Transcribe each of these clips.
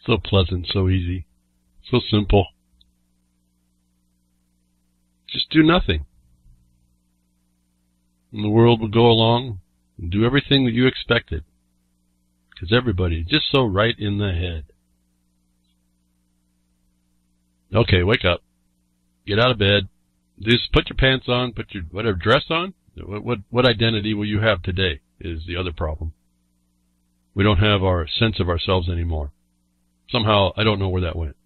So pleasant, so easy, so simple. Just do nothing. And the world will go along and do everything that you expected. Because everybody is just so right in the head. Okay, wake up. Get out of bed. Just put your pants on, put your whatever dress on. What identity will you have today is the other problem. We don't have our sense of ourselves anymore. Somehow, I don't know where that went.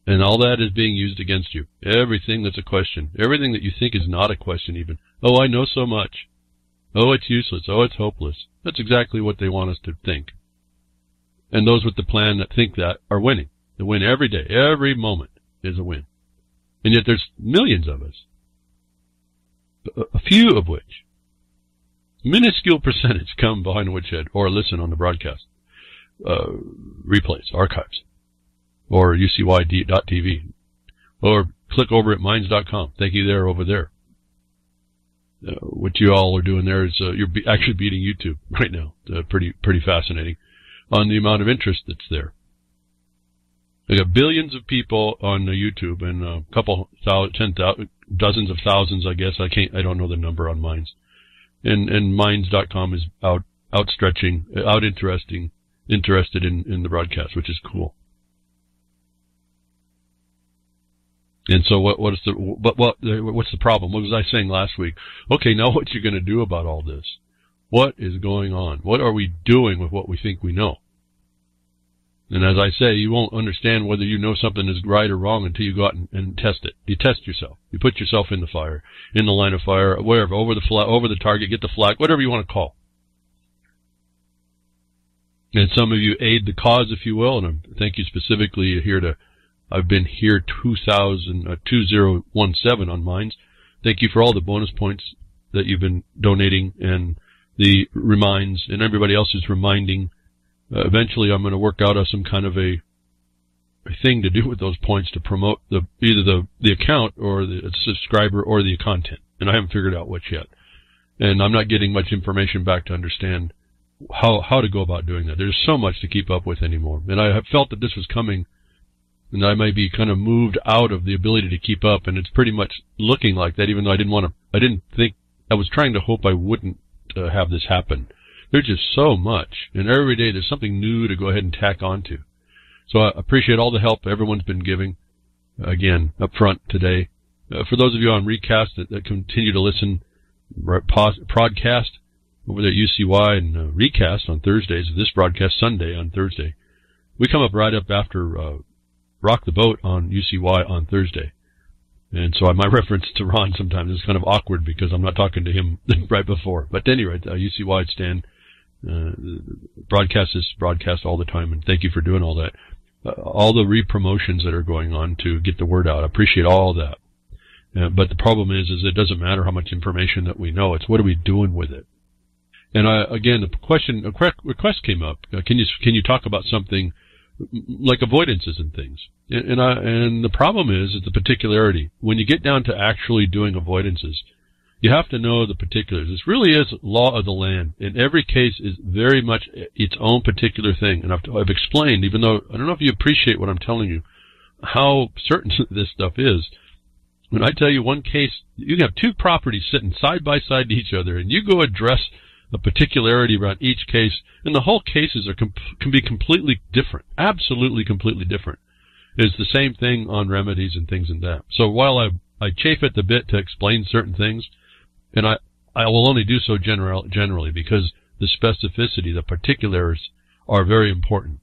And all that is being used against you. Everything that's a question. Everything that you think is not a question even. Oh, I know so much. Oh, it's useless. Oh, it's hopeless. That's exactly what they want us to think. And those with the plan that think that are winning. They win every day. Every moment is a win. And yet there's millions of us. A few of which, minuscule percentage, come behind Woodshed or listen on the broadcast. Replays, archives. Or ucy.tv. Or click over at minds.com. Thank you there, over there. What you all are doing there is you're actually beating YouTube right now. Pretty fascinating on the amount of interest that's there. We got billions of people on YouTube and a couple dozens of thousands, I guess. I don't know the number on Minds. And Minds.com is interested in the broadcast, which is cool. And so what's the problem? What was I saying last week? Okay, now what you're going to do about all this? What is going on? What are we doing with what we think we know? And as I say, you won't understand whether you know something is right or wrong until you go out and test it. You test yourself. You put yourself in the fire, in the line of fire, wherever, over the target, get the flag, whatever you want to call. And some of you aid the cause, if you will, and I thank you specifically I've been here 2017 on Minds. Thank you for all the bonus points that you've been donating and the reminds, and everybody else is reminding. Eventually, I'm going to work out some kind of a thing to do with those points to promote either the account or the subscriber or the content. And I haven't figured out which yet. And I'm not getting much information back to understand how to go about doing that. There's so much to keep up with anymore. And I have felt that this was coming, and I may be kind of moved out of the ability to keep up. And it's pretty much looking like that, even though I was trying to hope I wouldn't have this happen. There's just so much, and every day there's something new to go ahead and tack onto. So I appreciate all the help everyone's been giving, again, up front today. For those of you on Recast that continue to listen, podcast over there at UCY and Recast on Thursdays, this broadcast Sunday on Thursday. We come up right up after Rock the Boat on UCY on Thursday. And so my reference to Ron sometimes is kind of awkward because I'm not talking to him right before. But at any rate, UCY stand broadcast all the time, and thank you for doing all that. All the re-promotions that are going on to get the word out. I appreciate all that. But the problem is it doesn't matter how much information that we know. It's what are we doing with it? And a request came up. Can you talk about something like avoidances and things? And the problem is the particularity. When you get down to actually doing avoidances, you have to know the particulars. This really is law of the land. In every case is very much its own particular thing. And I've explained, even though I don't know if you appreciate what I'm telling you, how certain this stuff is. When I tell you one case, you can have two properties sitting side by side to each other, and you go address a particularity around each case, and the whole cases can be completely different, absolutely completely different. It's the same thing on remedies and things and that. So while I chafe at the bit to explain certain things, and I will only do so generally because the specificity, the particulars are very important.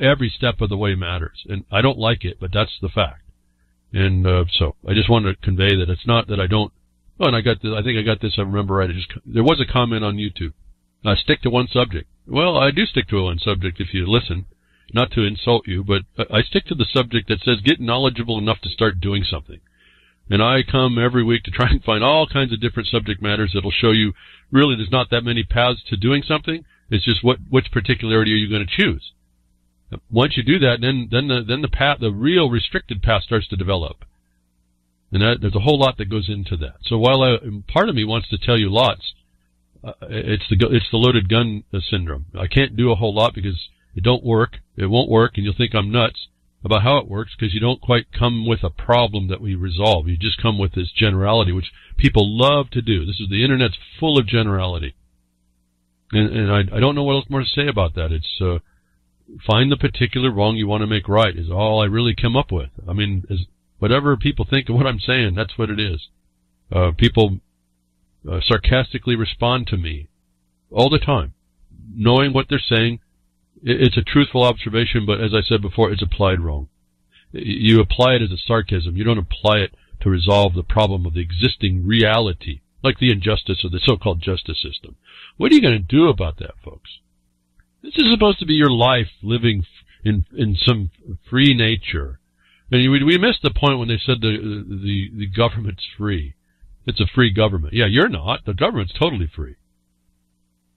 Every step of the way matters, and I don't like it, but that's the fact. And so I just wanted to convey that it's not that I don't. Oh, and I think I got this. I remember right. There was a comment on YouTube. I stick to one subject. Well, I do stick to one subject if you listen. Not to insult you, but I stick to the subject that says get knowledgeable enough to start doing something. And I come every week to try and find all kinds of different subject matters that'll show you really there's not that many paths to doing something. It's just which particularity are you going to choose? Once you do that, then the path, the real restricted path starts to develop. And there's a whole lot that goes into that. So while part of me wants to tell you lots, it's the loaded gun syndrome. I can't do a whole lot because it don't work, it won't work, and you'll think I'm nuts about how it works because you don't quite come with a problem that we resolve. You just come with this generality, which people love to do. The internet's full of generality. And I don't know what else more to say about that. It's, find the particular wrong you want to make right is all I really come up with. I mean, whatever people think of what I'm saying, that's what it is. People sarcastically respond to me all the time, knowing what they're saying. It's a truthful observation, but as I said before, it's applied wrong. You apply it as a sarcasm. You don't apply it to resolve the problem of the existing reality, like the injustice of the so-called justice system. What are you going to do about that, folks? This is supposed to be your life living in some free nature. And we missed the point when they said the government's free. It's a free government. Yeah, you're not. The government's totally free.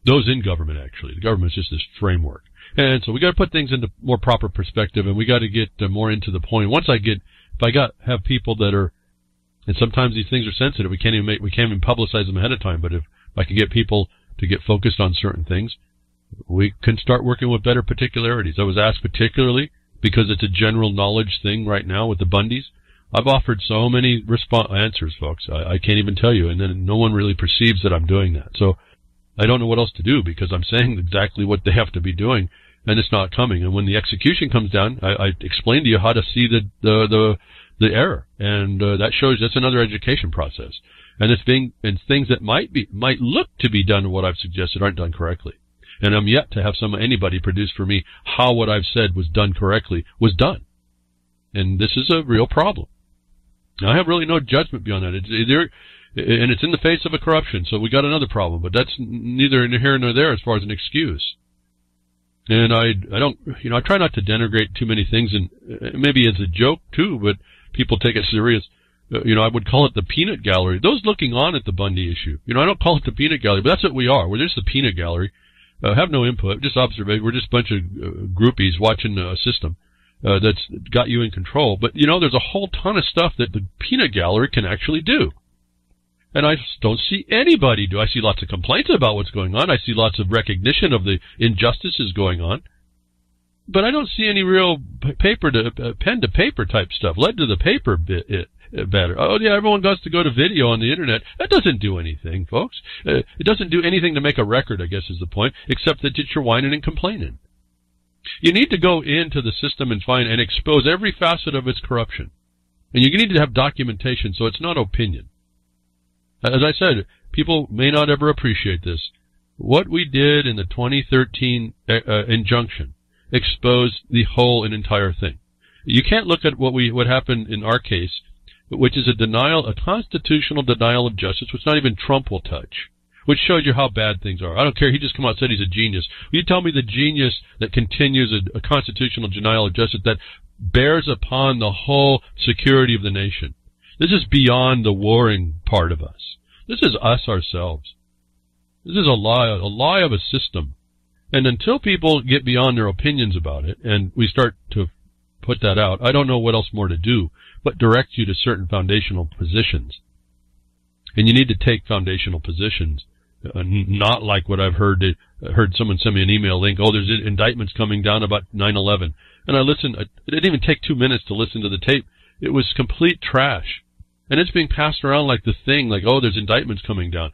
Those in government, actually. The government's just this framework. And so we got to put things into more proper perspective, and we got to get more into the point. Have people that are, and sometimes these things are sensitive. We can't even publicize them ahead of time. But if I can get people to get focused on certain things, we can start working with better particularities. I was asked particularly because it's a general knowledge thing right now with the Bundys. I've offered so many answers, folks. I can't even tell you, and then no one really perceives that I'm doing that. So I don't know what else to do because I'm saying exactly what they have to be doing, and it's not coming. And when the execution comes down, I explain to you how to see the error, and that shows that's another education process. And things that might look to be done what I've suggested aren't done correctly. And I'm yet to have anybody produce for me how what I've said was done correctly was done. And this is a real problem. Now, I have really no judgment beyond that. And it's in the face of a corruption, so we got another problem. But that's neither here nor there as far as an excuse. And I try not to denigrate too many things, and maybe as a joke too, but people take it serious. I would call it the peanut gallery. Those looking on at the Bundy issue. I don't call it the peanut gallery, but that's what we are. We're just the peanut gallery. Have no input, just observation. We're just a bunch of groupies watching a system that's got you in control. But, there's a whole ton of stuff that the peanut gallery can actually do. And I just don't see anybody do. I see lots of complaints about what's going on. I see lots of recognition of the injustices going on. But I don't see any real pen-to-paper type stuff. Lead to the paper better. Oh, yeah, everyone goes to go to video on the Internet. That doesn't do anything, folks. It doesn't do anything to make a record, I guess is the point, except that you're whining and complaining. You need to go into the system and find and expose every facet of its corruption. And you need to have documentation so it's not opinion. As I said, people may not ever appreciate this. What we did in the 2013 injunction exposed the whole and entire thing. You can't look at what happened in our case, which is a constitutional denial of justice, which not even Trump will touch, which shows you how bad things are. I don't care. He just come out and said he's a genius. Will you tell me the genius that continues a constitutional denial of justice that bears upon the whole security of the nation? This is beyond the warring part of us. This is us ourselves. This is a lie of a system. And until people get beyond their opinions about it, and we start to put that out, I don't know what else more to do but direct you to certain foundational positions. And you need to take foundational positions, not like what I've heard. Heard someone send me an email link, there's indictments coming down about 9/11. And I listened. It didn't even take 2 minutes to listen to the tape. It was complete trash. And it's being passed around like the thing, like, there's indictments coming down.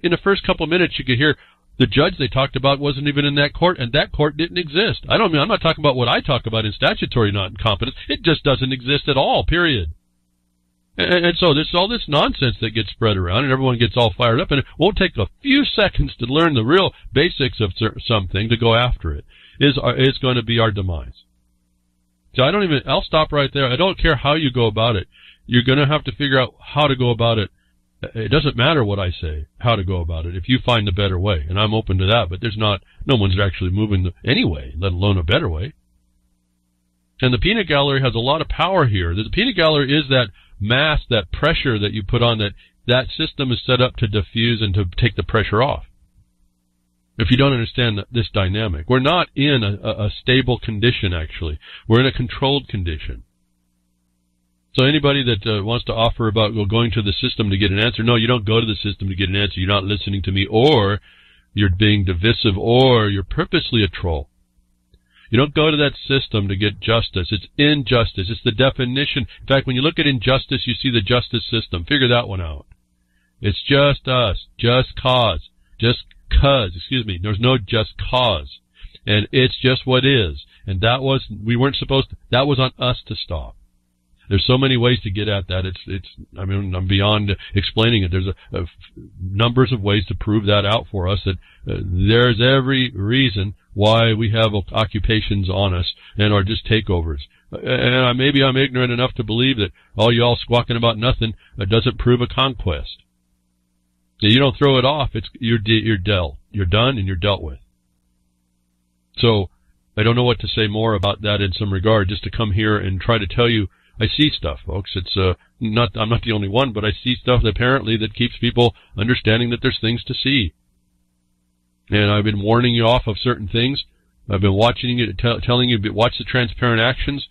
In the first couple minutes, you could hear the judge they talked about wasn't even in that court, and that court didn't exist. I'm not talking about what I talk about in statutory incompetence. It just doesn't exist at all, period. And so there's all this nonsense that gets spread around, and everyone gets all fired up, and it won't take a few seconds to learn the real basics of something to go after it. Is going to be our demise. So I'll stop right there. I don't care how you go about it. You're going to have to figure out how to go about it. It doesn't matter what I say, how to go about it, if you find a better way. And I'm open to that, but no one's actually moving anyway, let alone a better way. And the peanut gallery has a lot of power here. The peanut gallery is that mass, that pressure that you put on that system is set up to diffuse and to take the pressure off. If you don't understand this dynamic, we're not in a stable condition, actually. We're in a controlled condition. So anybody that wants to offer about going to the system to get an answer, no, you don't go to the system to get an answer. You're not listening to me, or you're being divisive, or you're purposely a troll. You don't go to that system to get justice. It's injustice. It's the definition. In fact, when you look at injustice, you see the justice system. Figure that one out. It's just us. Just cause. Just cause. Excuse me. There's no just cause. And it's just what is. And that was on us to stop. There's so many ways to get at that. I'm beyond explaining it. There's numbers of ways to prove that out for us, that there's every reason why we have occupations on us and are just takeovers. And maybe I'm ignorant enough to believe that all y'all squawking about nothing doesn't prove a conquest. You don't throw it off. You're dealt. You're done and you're dealt with. So I don't know what to say more about that in some regard, just to come here and try to tell you I see stuff, folks. I'm not the only one, but I see stuff apparently that keeps people understanding that there's things to see. And I've been warning you off of certain things. I've been watching you, telling you, watch the transparent actions.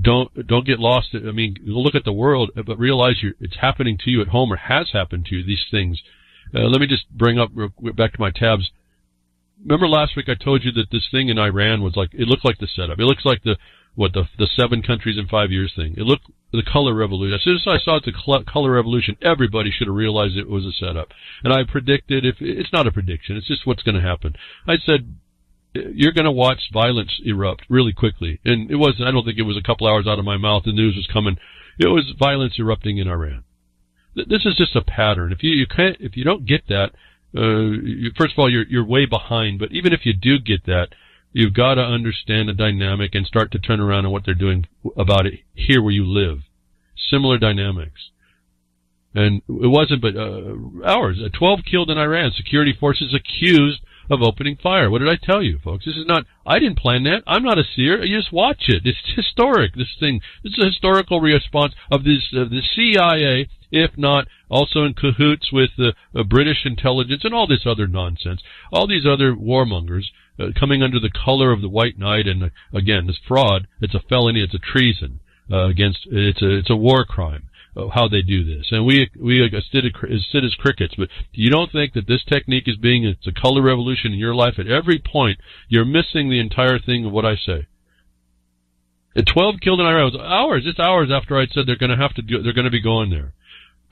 Don't get lost. I mean, look at the world, but realize it's happening to you at home, or has happened to you, these things. Let me just bring up back to my tabs. Remember last week I told you that this thing in Iran was it looked like the setup. It looks like the 7 countries in 5 years thing. It looked the color revolution. As soon as I saw it's a color revolution, everybody should have realized it was a setup. And I predicted, if it's not a prediction, it's just what's going to happen. I said, you're going to watch violence erupt really quickly. And I don't think it was a couple hours out of my mouth, the news was coming. It was violence erupting in Iran. This is just a pattern. If you don't get that, first of all, you're way behind, but even if you do get that, you've got to understand the dynamic and start to turn around on what they're doing about it here where you live. Similar dynamics. And it wasn't but hours. 12 killed in Iran. Security forces accused of opening fire. What did I tell you, folks? This is not, I didn't plan that. I'm not a seer. You just watch it. It's historic, this thing. This is a historical response of the CIA, if not also in cahoots with the British intelligence and all this other nonsense. All these other warmongers coming under the color of the white knight, and again, this fraud, it's a felony, it's a treason it's a war crime, how they do this. And we sit as crickets, but you don't think that this technique it's a color revolution in your life at every point, you're missing the entire thing of what I say. At 12 killed in Iran, just hours after I'd said they're going to be going there.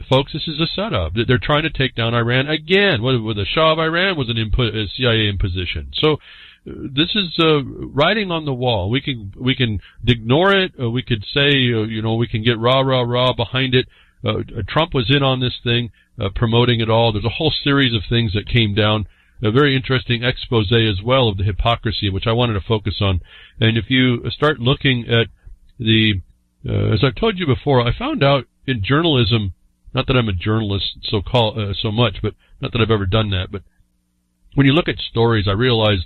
Folks, this is a setup. They're trying to take down Iran again. With the Shah of Iran was a CIA imposition. So this is writing on the wall. We can ignore it. We could say, we can get rah behind it. Trump was in on this thing, promoting it all. There's a whole series of things that came down. A very interesting expose as well of the hypocrisy, which I wanted to focus on. And if you start looking at as I've told you before, I found out in journalism. Not that I'm a journalist so much, but not that I've ever done that. But when you look at stories, I realized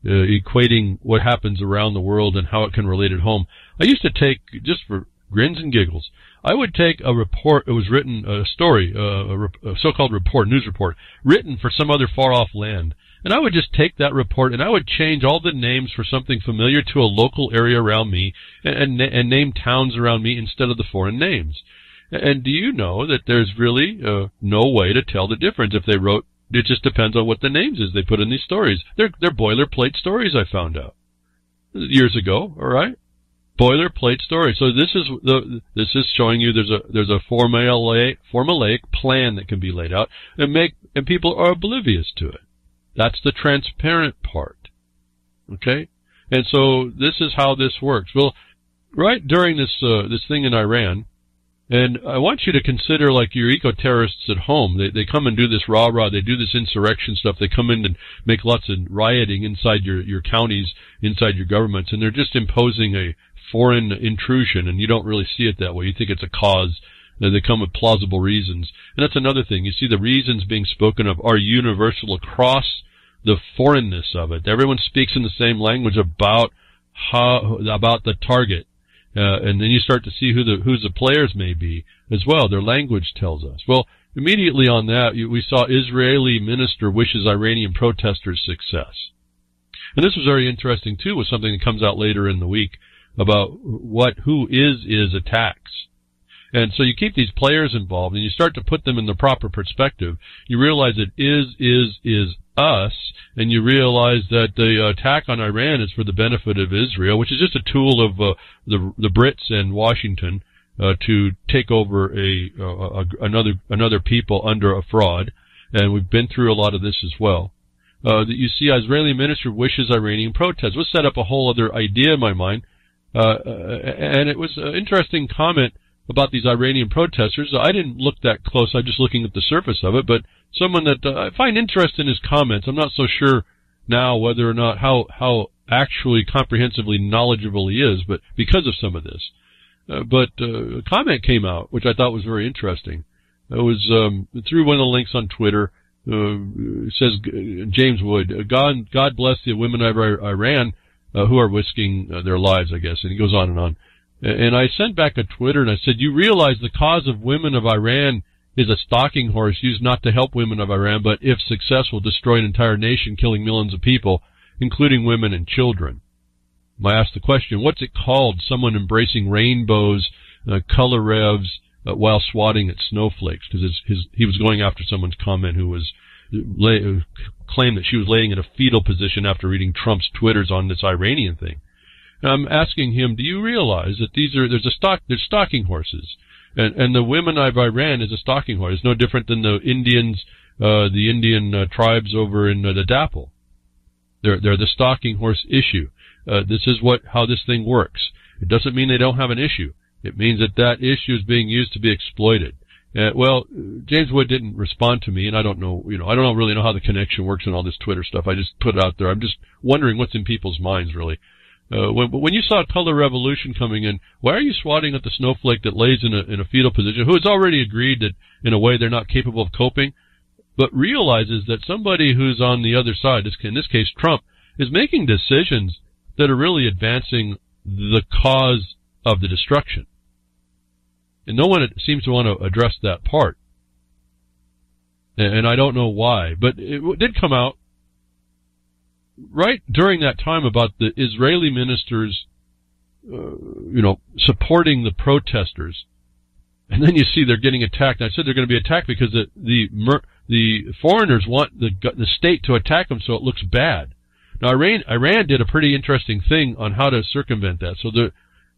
equating what happens around the world and how it can relate at home. I used to take, just for grins and giggles, I would take a report. It was written, a story, a so-called report, news report, written for some other far-off land. And I would just take that report and I would change all the names for something familiar to a local area around me and name towns around me instead of the foreign names. And do you know that there's really no way to tell the difference if they wrote? It just depends on what the names is they put in these stories. They're boilerplate stories, I found out years ago. All right, boilerplate stories. So this is showing you there's a formulaic plan that can be laid out and people are oblivious to it. That's the transparent part. Okay, and so this is how this works. Well, right during this thing in Iran. And I want you to consider like your eco-terrorists at home. They come and do this rah-rah. They do this insurrection stuff. They come in and make lots of rioting inside your counties, inside your governments, and they're just imposing a foreign intrusion, and you don't really see it that way. You think it's a cause. They come with plausible reasons. And that's another thing. You see the reasons being spoken of are universal across the foreignness of it. Everyone speaks in the same language about the target. And then you start to see who the players may be as well. Their language tells us. Well, immediately on that, we saw Israeli minister wishes Iranian protesters success. And this was very interesting, too, with something that comes out later in the week about who is attacks. And so you keep these players involved, and you start to put them in the proper perspective. You realize it is us, and you realize that the attack on Iran is for the benefit of Israel, which is just a tool of the Brits and Washington to take over another people under a fraud. And we've been through a lot of this as well. That you see, Israeli minister wishes Iranian protests. Let's set up a whole other idea in my mind. And it was an interesting comment about these Iranian protesters. I didn't look that close. I'm just looking at the surface of it. But someone that I find interest in his comments. I'm not so sure now whether or not how actually comprehensively knowledgeable he is, but because of some of this. But a comment came out, which I thought was very interesting. It was through one of the links on Twitter. It says, James Wood, God bless the women of Iran who are risking their lives, I guess. And he goes on and on. And I sent back a Twitter and I said, you realize the cause of women of Iran is a stalking horse used not to help women of Iran, but if successful, destroy an entire nation, killing millions of people, including women and children. I asked the question, what's it called? Someone embracing rainbows, color revs, while swatting at snowflakes, because he was going after someone's comment who was claimed that she was laying in a fetal position after reading Trump's Twitters on this Iranian thing. And I'm asking him, do you realize that there's stalking horses, and the women of Iran is a stalking horse. It's no different than the Indian tribes over in the Dapple. They're the stalking horse issue. This is how this thing works. It doesn't mean they don't have an issue. It means that issue is being used to be exploited. Well, James Wood didn't respond to me, and I don't really know how the connection works and all this Twitter stuff. I just put it out there. I'm just wondering what's in people's minds, really. When you saw Color Revolution coming in, why are you swatting at the snowflake that lays in a fetal position, who has already agreed that in a way they're not capable of coping, but realizes that somebody who's on the other side, in this case Trump, is making decisions that are really advancing the cause of the destruction. And no one seems to want to address that part. And I don't know why, but it did come out right during that time about the Israeli ministers, supporting the protesters. And then you see they're getting attacked. And I said they're going to be attacked because the foreigners want the state to attack them so it looks bad. Now, Iran did a pretty interesting thing on how to circumvent that. So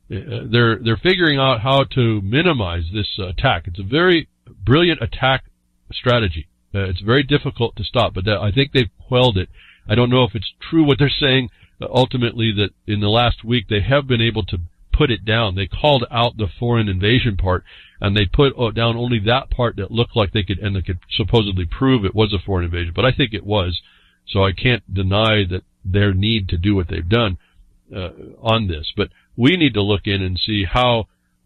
they're figuring out how to minimize this attack. It's a very brilliant attack strategy. It's very difficult to stop, but I think they've quelled it. I don't know if it's true what they're saying. Ultimately, that in the last week they have been able to put it down. They called out the foreign invasion part, and they put down only that part that looked like they could supposedly prove it was a foreign invasion. But I think it was, so I can't deny that their need to do what they've done on this. But we need to look in and see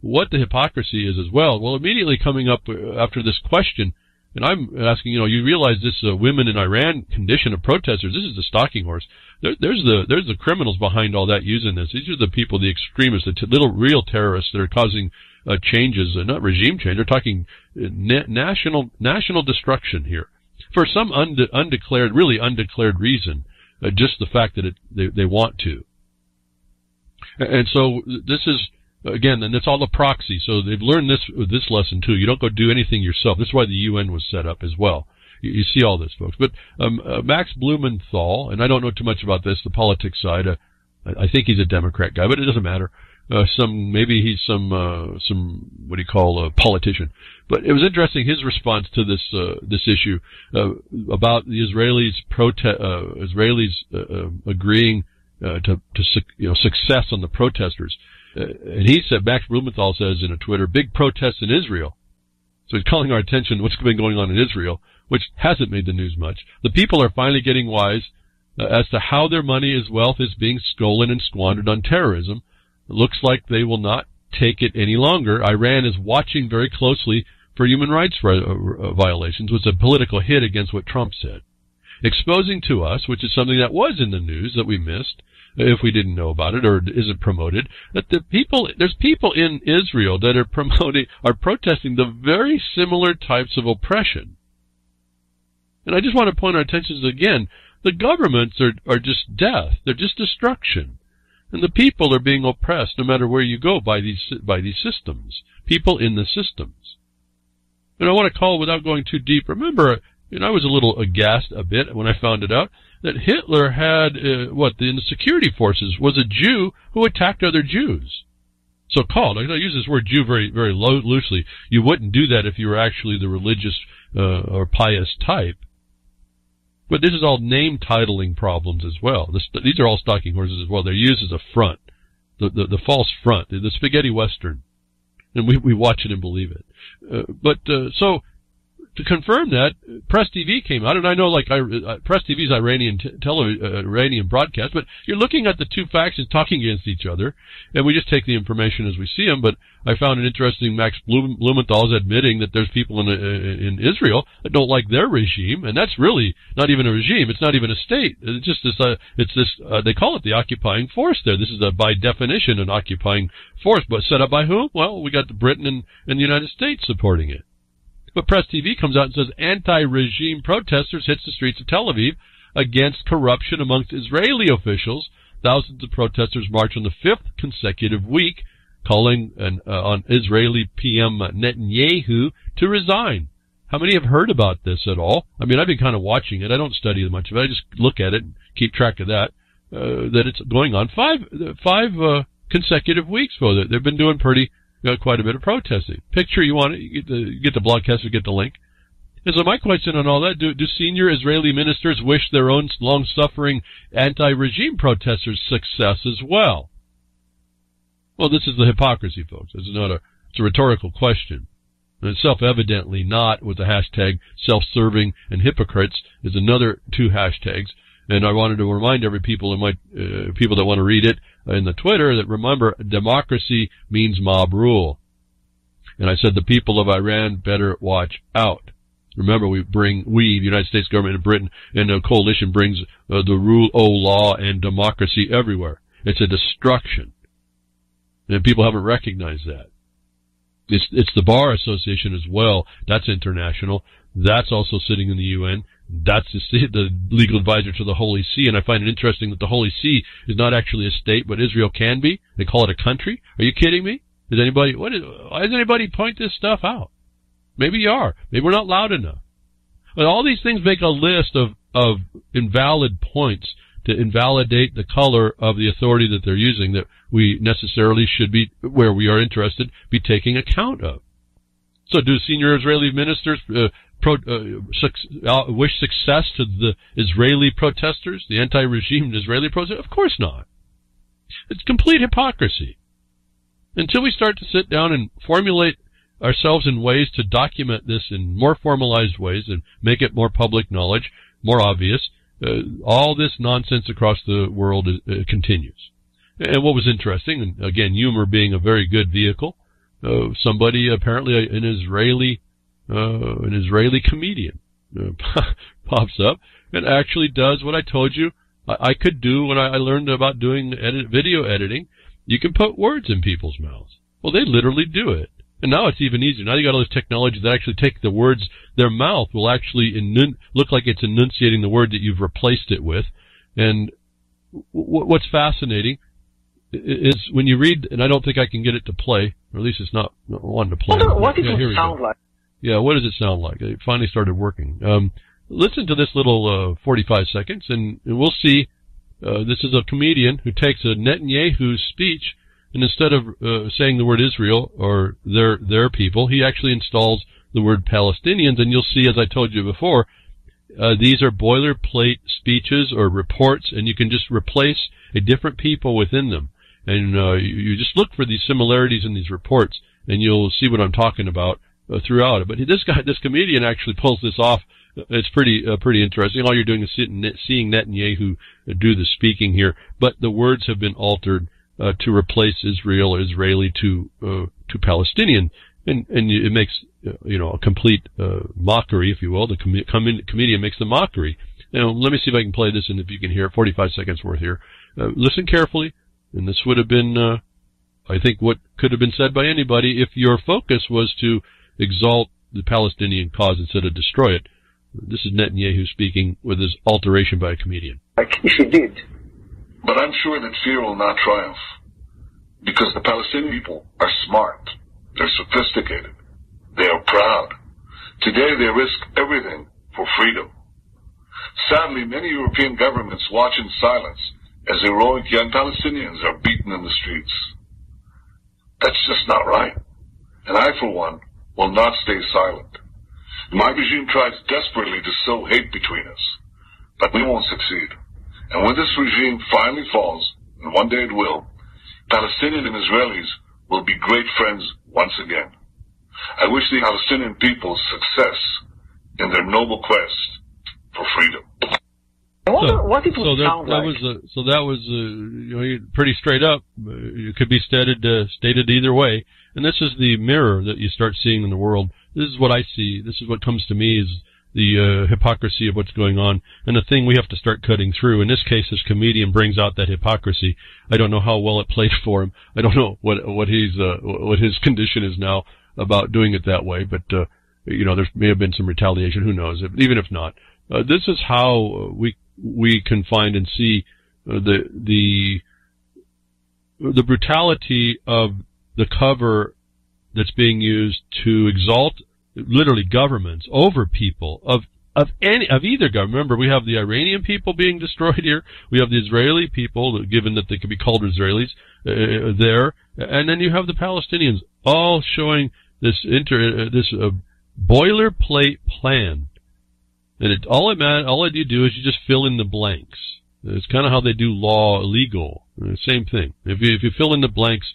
what the hypocrisy is as well. Well, immediately coming up after this question, and I'm asking, you realize this women in Iran condition of protesters, this is the stalking horse. There's the criminals behind all that using this. These are the people, the extremists, the little real terrorists that are causing changes, not regime change. They're talking national destruction here for some really undeclared reason. Just the fact that they want to. And so this is, again, and it's all a proxy. So they've learned this lesson too. You don't go do anything yourself. This is why the UN was set up as well. You see all this, folks. But Max Blumenthal, and I don't know too much about this, the politics side. I think he's a Democrat guy, but it doesn't matter. Maybe he's some what do you call a politician. But it was interesting his response to this issue about the Israelis agreeing to success on the protesters. And he said, Max Blumenthal says in a Twitter, big protests in Israel. So he's calling our attention to what's been going on in Israel, which hasn't made the news much. The people are finally getting wise as to how their money as wealth is being stolen and squandered on terrorism. It looks like they will not take it any longer. Iran is watching very closely for human rights violations, was a political hit against what Trump said. Exposing to us, which is something that was in the news that we missed, if we didn't know about it or isn't promoted, that there's people in Israel that are protesting the very similar types of oppression. And I just want to point our attention again, the governments are just death. They're just destruction. And the people are being oppressed no matter where you go by these systems. People in the systems. And I want to call, without going too deep, remember, I was a little aghast a bit when I found it out, that Hitler had, in the security forces, was a Jew who attacked other Jews. So-called. I use this word Jew very, very loosely. You wouldn't do that if you were actually the religious or pious type. But this is all name-titling problems as well. These are all stalking horses as well. They're used as a front, the false front, the spaghetti western. And we watch it and believe it. So, to confirm that, Press TV came out, and I know, Press TV's Iranian broadcast, but you're looking at the two factions talking against each other, and we just take the information as we see them. But I found it interesting. Max Blumenthal is admitting that there's people in Israel that don't like their regime, and that's really not even a regime. It's not even a state. It's just this. They call it the occupying force. There, this is by definition an occupying force, but set up by whom? Well, we got Britain and the United States supporting it. But Press TV comes out and says anti-regime protesters hits the streets of Tel Aviv against corruption amongst Israeli officials. Thousands of protesters march on the fifth consecutive week, calling on Israeli PM Netanyahu to resign. How many have heard about this at all? I mean, I've been kind of watching it. I don't study much of it. I just look at it and keep track of that. That it's going on five consecutive weeks for it. They've been doing quite a bit of protesting. Picture you want it, you get the broadcast, you get the link. And so my question on all that, do senior Israeli ministers wish their own long-suffering anti-regime protesters success as well? Well, this is the hypocrisy, folks. It's a rhetorical question. And it's self-evidently not, with the hashtag self-serving and hypocrites is another two hashtags. And I wanted to remind people that want to read it in the Twitter that, remember, democracy means mob rule. And I said the people of Iran better watch out. Remember, the United States government and Britain and the coalition brings the rule of law and democracy everywhere. It's a destruction. And people haven't recognized that. It's the Bar Association as well. That's international. That's also sitting in the UN. That's the legal advisor to the Holy See, and I find it interesting that the Holy See is not actually a state, but Israel can be. They call it a country. Are you kidding me? Why does anybody point this stuff out? Maybe you are. Maybe we're not loud enough. But all these things make a list of invalid points to invalidate the color of the authority that they're using that we necessarily should be, where we are interested, be taking account of. So do senior Israeli ministers wish success to the Israeli protesters, the anti-regime Israeli protesters? Of course not. It's complete hypocrisy. Until we start to sit down and formulate ourselves in ways to document this in more formalized ways and make it more public knowledge, more obvious, all this nonsense across the world continues. And what was interesting, and again, humor being a very good vehicle, somebody, apparently an Israeli comedian, pops up and actually does what I told you I could do when I learned about doing video editing. You can put words in people's mouths. Well, they literally do it. And now it's even easier. Now you got all this technology that actually take the words, their mouth will actually look like it's enunciating the word that you've replaced it with. And what's fascinating is when you read, and I don't think I can get it to play, or at least it's not wanting to play. What does it sound like? Yeah, what does it sound like? It finally started working. Listen to this little 45 seconds, and we'll see. This is a comedian who takes a Netanyahu speech, and instead of saying the word Israel or their people, he actually installs the word Palestinians, and you'll see, as I told you before, these are boilerplate speeches or reports, and you can just replace a different people within them. And you just look for these similarities in these reports, and you'll see what I'm talking about throughout it. But this comedian actually pulls this off. It's pretty interesting. All you're doing is seeing Netanyahu do the speaking here, but the words have been altered to replace Israel or Israeli to Palestinian, and it makes a complete mockery, if you will. The comedian makes the mockery. Now, let me see if I can play this, and if you can hear it, 45 seconds worth here. Listen carefully, and this would have been, I think, what could have been said by anybody if your focus was to exalt the Palestinian cause instead of destroy it. This is Netanyahu speaking with his alteration by a comedian. Like, if he did, But I'm sure that fear will not triumph, because the Palestinian people are smart, they're sophisticated, they are proud. Today they risk everything for freedom. Sadly, many European governments watch in silence as heroic young Palestinians are beaten in the streets. That's just not right. And I, for one, will not stay silent. My regime tries desperately to sow hate between us, but we won't succeed. And when this regime finally falls, and one day it will, Palestinians and Israelis will be great friends once again. I wish the Palestinian people success in their noble quest for freedom. What it would sound like? That was pretty straight up. It could be stated either way. And this is the mirror that you start seeing in the world. This is what I see. This is what comes to me is the hypocrisy of what's going on, and the thing we have to start cutting through. In this case, this comedian brings out that hypocrisy. I don't know how well it played for him. I don't know what his condition is now about doing it that way. But there may have been some retaliation. Who knows? Even if not, this is how we can find and see the brutality of the cover that's being used to exalt literally governments over people of either government. Remember, we have the Iranian people being destroyed here. We have the Israeli people, given that they could be called Israelis, there, and then you have the Palestinians, all showing this boilerplate plan. And all you do is you just fill in the blanks. It's kind of how they do law legal. Same thing. If you fill in the blanks,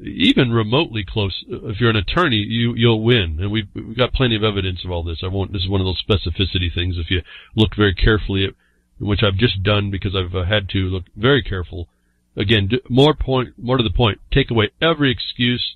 even remotely close, if you're an attorney, you'll win. And we've got plenty of evidence of all this. This is one of those specificity things. If you look very carefully at, which I've just done because I've had to look very careful. Again, more to the point. Take away every excuse.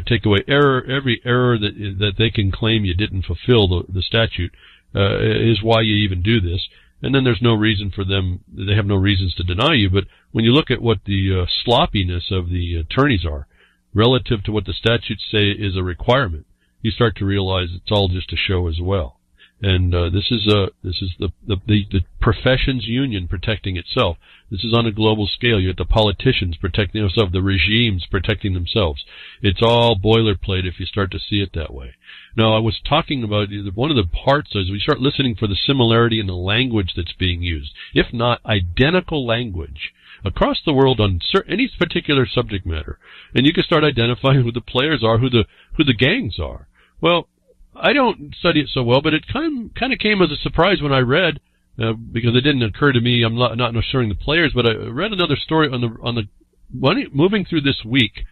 Take away every error that they can claim you didn't fulfill the statute. Is why you even do this. And then there's no reason for them, they have no reasons to deny you. But when you look at what the sloppiness of the attorneys are relative to what the statutes say is a requirement, you start to realize it's all just a show as well. And this is the professions union protecting itself. This is on a global scale. You have the politicians protecting themselves, the regimes protecting themselves. It's all boilerplate if you start to see it that way. Now, I was talking about one of the parts is we start listening for the similarity in the language that's being used, if not identical language, across the world on any particular subject matter. And you can start identifying who the players are, who the gangs are. Well, I don't study it so well, but it kind of came as a surprise when I read, because it didn't occur to me. I'm not showing the players, but I read another story on the moving through this week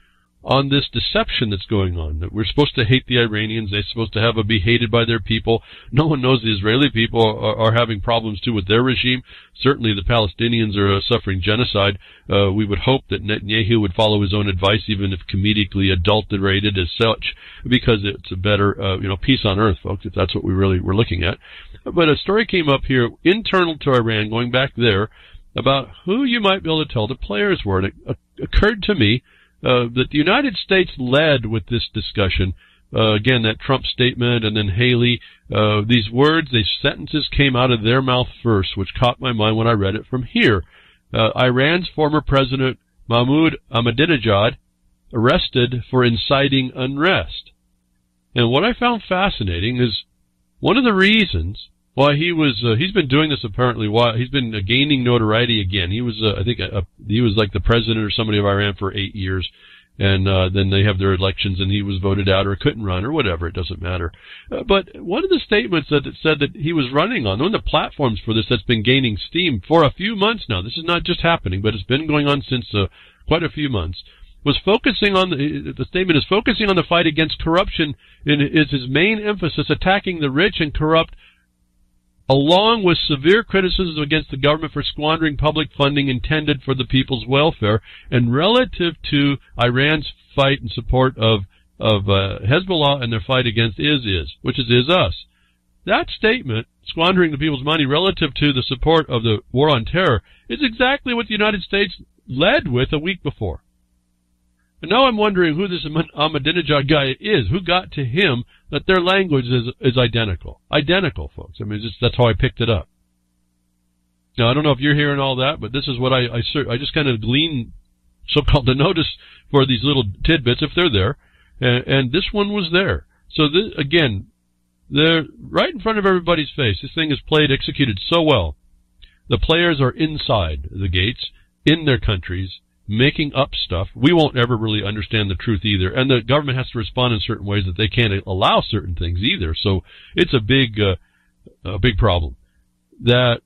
on this deception that's going on, that we're supposed to hate the Iranians, they're supposed to be hated by their people. No one knows the Israeli people are having problems too with their regime. Certainly the Palestinians are suffering genocide. We would hope that Netanyahu would follow his own advice, even if comedically adulterated as such, because it's a better, peace on earth, folks, if that's what we're looking at. But a story came up here, internal to Iran, going back there, about who you might be able to tell the players were. And it occurred to me that the United States led with this discussion. Again, that Trump statement, and then Haley, these words, these sentences came out of their mouth first, which caught my mind when I read it from here. Iran's former president, Mahmoud Ahmadinejad, arrested for inciting unrest. And what I found fascinating is one of the reasons why he's been doing this apparently, why he's been gaining notoriety again. He was, he was like the president or somebody of Iran for 8 years, and then they have their elections and he was voted out or couldn't run or whatever, it doesn't matter. But one of the statements that it said that he was running on, one of the platforms for this that's been gaining steam for a few months now, this is not just happening, but it's been going on since quite a few months, was focusing on, the statement is focusing on the fight against corruption, and is his main emphasis attacking the rich and corrupt, along with severe criticism against the government for squandering public funding intended for the people's welfare, and relative to Iran's fight in support of Hezbollah and their fight against ISIS, which is us. That statement, squandering the people's money relative to the support of the war on terror, is exactly what the United States led with a week before. And now I'm wondering who this Ahmadinejad guy is, who got to him that their language is identical. Identical, folks. I mean, that's how I picked it up. Now, I don't know if you're hearing all that, but this is what I just kind of glean so-called the notice for these little tidbits, if they're there. And this one was there. So, again, they're right in front of everybody's face. This thing is executed so well. The players are inside the gates, in their countries, making up stuff. We won't ever really understand the truth either. And the government has to respond in certain ways that they can't allow certain things either. So it's a big problem. That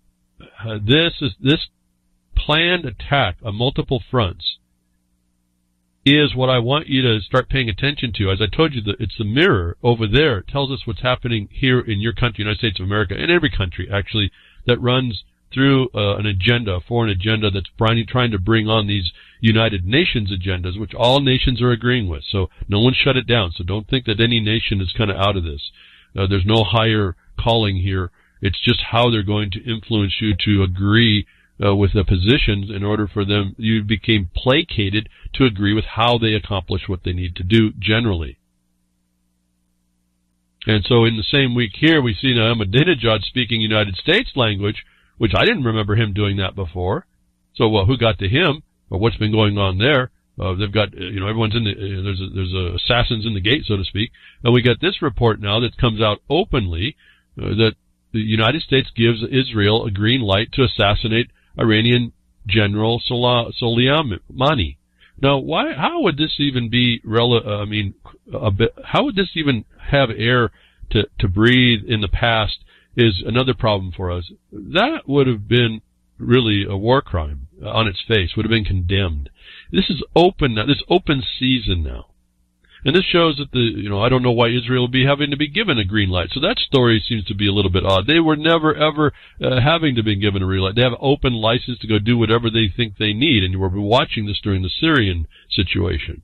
this planned attack on multiple fronts is what I want you to start paying attention to. As I told you, it's the mirror over there. It tells us what's happening here in your country, United States of America, and every country, actually, that runs through an agenda, a foreign agenda that's trying to bring on these United Nations agendas, which all nations are agreeing with. So no one shut it down. So don't think that any nation is kind of out of this. There's no higher calling here. It's just how they're going to influence you to agree with the positions in order for them, you became placated to agree with how they accomplish what they need to do generally. And so in the same week here, we see Ahmadinejad speaking United States language, which I didn't remember him doing that before. So, who got to him, or what's been going on there? They've got, everyone's in the, there's assassins in the gate, so to speak. And we got this report now that comes out openly, that the United States gives Israel a green light to assassinate Iranian General Soleimani. Now, how would this even be how would this even have air to breathe in the past is another problem for us. That would have been really a war crime on its face, would have been condemned. This is open now, this open season now. And this shows that I don't know why Israel would be having to be given a green light. So that story seems to be a little bit odd. They were never, ever having to be given a green light. They have open license to go do whatever they think they need. And we're watching this during the Syrian situation.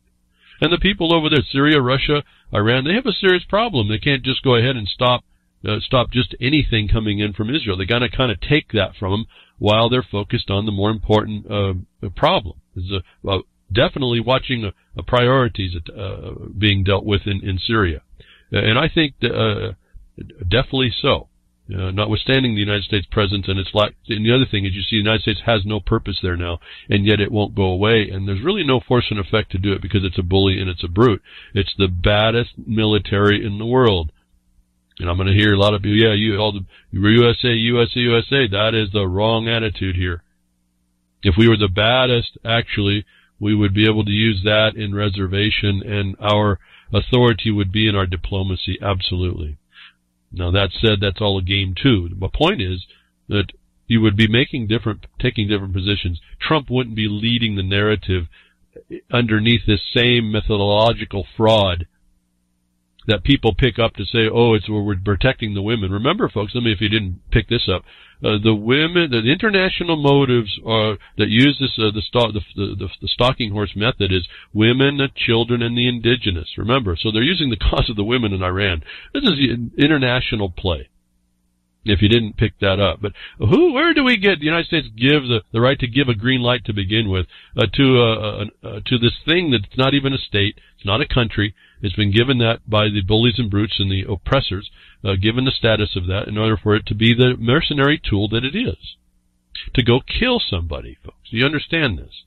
And the people over there, Syria, Russia, Iran, they have a serious problem. They can't just go ahead and stop just anything coming in from Israel. They got to kind of take that from them while they're focused on the more important problem. Definitely watching priorities being dealt with in Syria. And I think definitely so. Notwithstanding the United States presence and its lack. And the other thing is, you see, the United States has no purpose there now, and yet it won't go away. And there's really no force and effect to do it because it's a bully and it's a brute. It's the baddest military in the world. And I'm going to hear a lot of people, USA, USA, USA. That is the wrong attitude here. If we were the baddest, actually, we would be able to use that in reservation, and our authority would be in our diplomacy, absolutely. Now, that said, that's all a game, too. The point is that you would be taking different positions. Trump wouldn't be leading the narrative underneath this same methodological fraud that people pick up to say, we're protecting the women. Remember, folks, if you didn't pick this up, the international motives that use this, the Stalking-horse method is women, the children, and the indigenous. Remember, so they're using the cause of the women in Iran. This is an international play, if you didn't pick that up. But where do we get the United States give the right to give a green light to begin with to this thing that's not even a state, it's not a country. It's been given that by the bullies and brutes and the oppressors, given the status of that in order for it to be the mercenary tool that it is, to go kill somebody, folks. Do you understand this?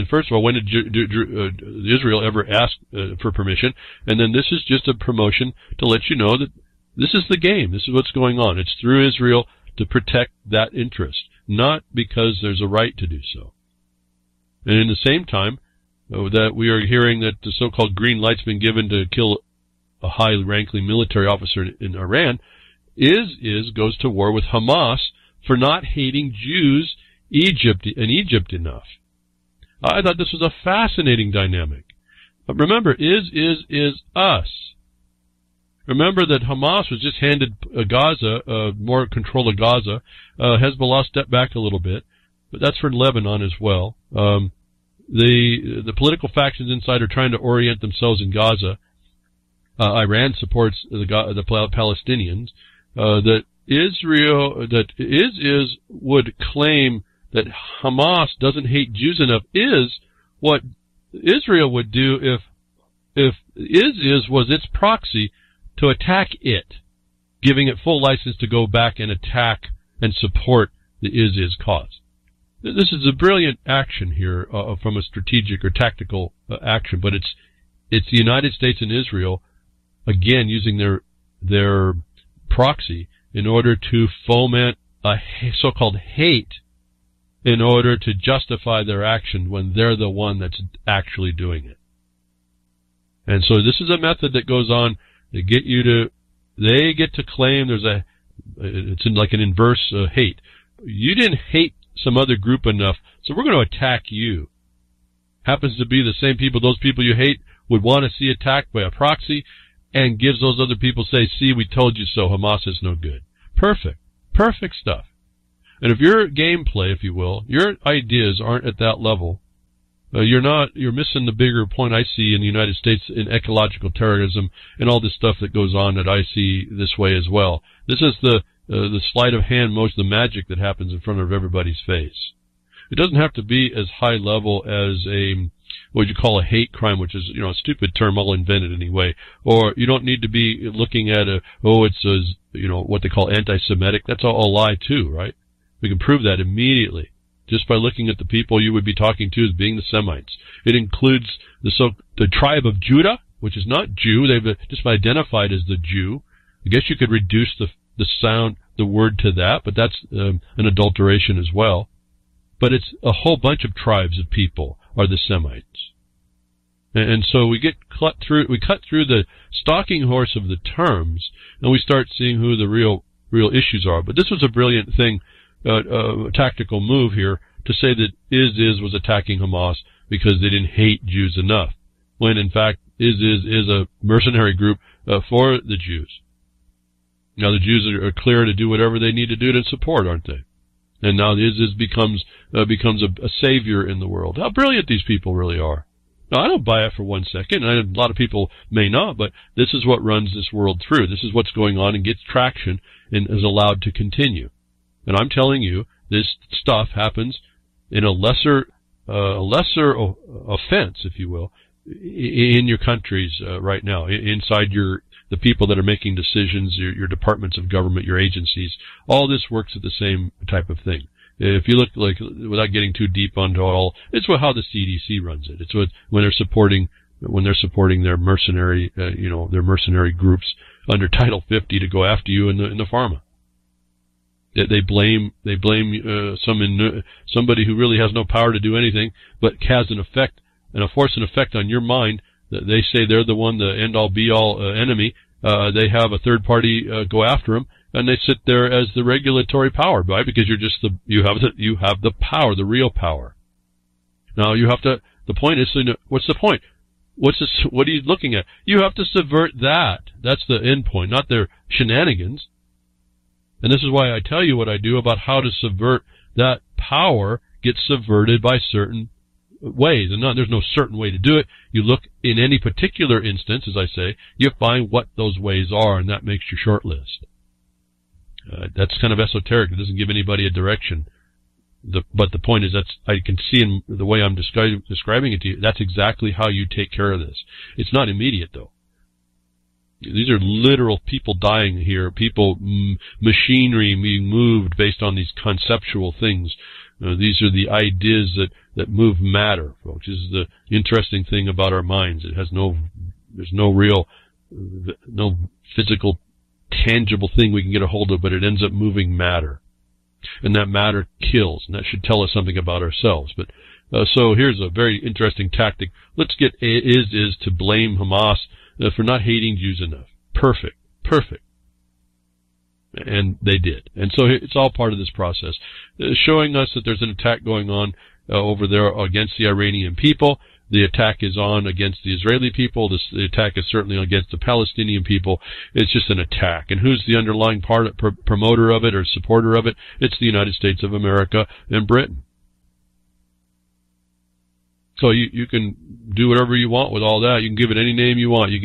First of all, when did Israel ever ask for permission? And then this is just a promotion to let you know that this is the game. This is what's going on. It's through Israel to protect that interest, not because there's a right to do so. And in the same time, that we are hearing that the so-called green light's been given to kill a high-ranking military officer in Iran, goes to war with Hamas for not hating Jews in Egypt enough. I thought this was a fascinating dynamic. But remember, is us. Remember that Hamas was just handed Gaza, more control of Gaza. Hezbollah stepped back a little bit, but that's for Lebanon as well. The political factions inside are trying to orient themselves in Gaza. Iran supports the Palestinians. That Israel, would claim that Hamas doesn't hate Jews enough is what Israel would do if was its proxy to attack it, giving it full license to go back and attack and support the is cause. This is a brilliant action here from a strategic or tactical action, but it's the United States and Israel, again, using their proxy in order to foment a so-called hate in order to justify their action when they're the one that's actually doing it. And so this is a method that goes on. They get to claim it's like an inverse hate. You didn't hate some other group enough, so we're going to attack you. Happens to be the same people, those people you hate would want to see attacked by a proxy, and gives those other people say, see, we told you so, Hamas is no good. Perfect. Perfect stuff. And if your gameplay, if you will, your ideas aren't at that level, you're missing the bigger point I see in the United States in ecological terrorism and all this stuff that goes on that I see this way as well. This is the sleight of hand, most of the magic that happens in front of everybody's face. It doesn't have to be as high level as what you call a hate crime, which is, a stupid term all invented anyway. Or you don't need to be looking at what they call anti-Semitic. That's all a lie too, right? We can prove that immediately just by looking at the people you would be talking to as being the Semites. It includes the tribe of Judah, which is not Jew. They've just been identified as the Jew. I guess you could reduce the word to that, but that's an adulteration as well. But it's a whole bunch of tribes of people are the Semites. And so we cut through the stalking horse of the terms, and we start seeing who the real issues are. But this was a brilliant thing, tactical move here, to say that IS was attacking Hamas because they didn't hate Jews enough, when in fact is a mercenary group for the Jews. Now the Jews are clear to do whatever they need to do to support, aren't they? And now the IS becomes a savior in the world. How brilliant these people really are. Now, I don't buy it for 1 second. A lot of people may not, but this is what runs this world through. This is what's going on and gets traction and is allowed to continue. And I'm telling you, this stuff happens in a lesser offense, if you will, in your countries right now, inside the people that are making decisions, your departments of government, your agencies. All this works at the same type of thing. If you look, like, without getting too deep onto all, it's how the CDC runs it. It's when they're supporting their mercenary, their mercenary groups under Title 50 to go after you in the pharma. They blame somebody who really has no power to do anything, but has a force and effect on your mind. They say they're the one, the end all be all enemy. They have a third party go after them, and they sit there as the regulatory power, right? Because you have the power, the real power. Now the point is, what's the point? What are you looking at? You have to subvert that. That's the end point, not their shenanigans. And this is why I tell you what I do about how to subvert that power. Gets subverted by certain ways, and there's no certain way to do it. You look in any particular instance, as I say, you find what those ways are, and that makes your short list. That's kind of esoteric. It doesn't give anybody a direction. But the point is, I can see in the way I'm describing it to you, that's exactly how you take care of this. It's not immediate, though. These are literal people dying here, machinery being moved based on these conceptual things. These are the ideas that move matter, which is the interesting thing about our minds. There's no physical, tangible thing we can get a hold of, but it ends up moving matter. And that matter kills, and that should tell us something about ourselves. But so here's a very interesting tactic. Let's get is to blame Hamas for not hating Jews enough. Perfect. And they did. And so it's all part of this process, showing us that there's an attack going on over there against the Iranian people. The attack is on against the Israeli people. The attack is certainly against the Palestinian people. It's just an attack. And who's the underlying promoter of it or supporter of it? It's the United States of America and Britain. So you can do whatever you want with all that. You can give it any name you want. You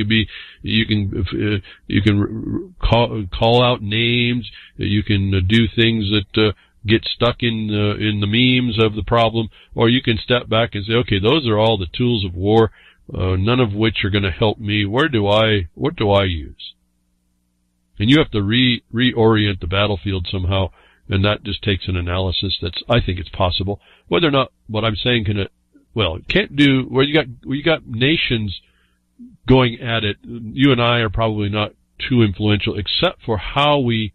can call out names. You can do things that get stuck in the memes of the problem, or you can step back and say, okay, those are all the tools of war, none of which are going to help me. What do I use? And you have to reorient the battlefield somehow And that just takes an analysis I think it's possible. Whether or not what I'm saying it can't do, where you got nations going at it. You and I are probably not too influential, except for how we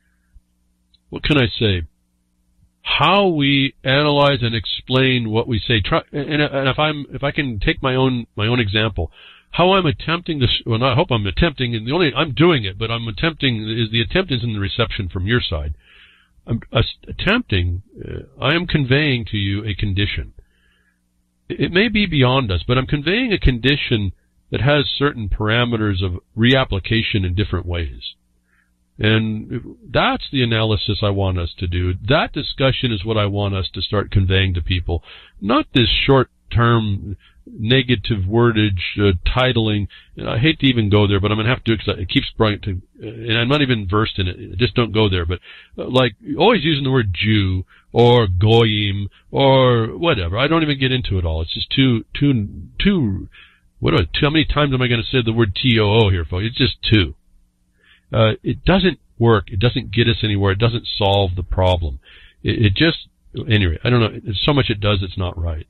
analyze and explain what we say. If I can take my own example, how I'm attempting to, I hope I'm attempting, and I'm doing it, but I'm attempting, the attempt is in the reception from your side. I am conveying to you a condition. It may be beyond us, but I'm conveying a condition that has certain parameters of reapplication in different ways. And that's the analysis I want us to do. That discussion is what I want us to start conveying to people, not this short-term negative wordage, titling. And I hate to even go there, but I'm going to have to, because it keeps bringing it to, and I'm not even versed in it. Just don't go there. But like always using the word Jew or Goyim or whatever. I don't even get into it all. It's just too. How many times am I going to say the word TOO here, folks? It's just too. It doesn't work. It doesn't get us anywhere. It doesn't solve the problem. It just, anyway, I don't know. There's so much it does, it's not right.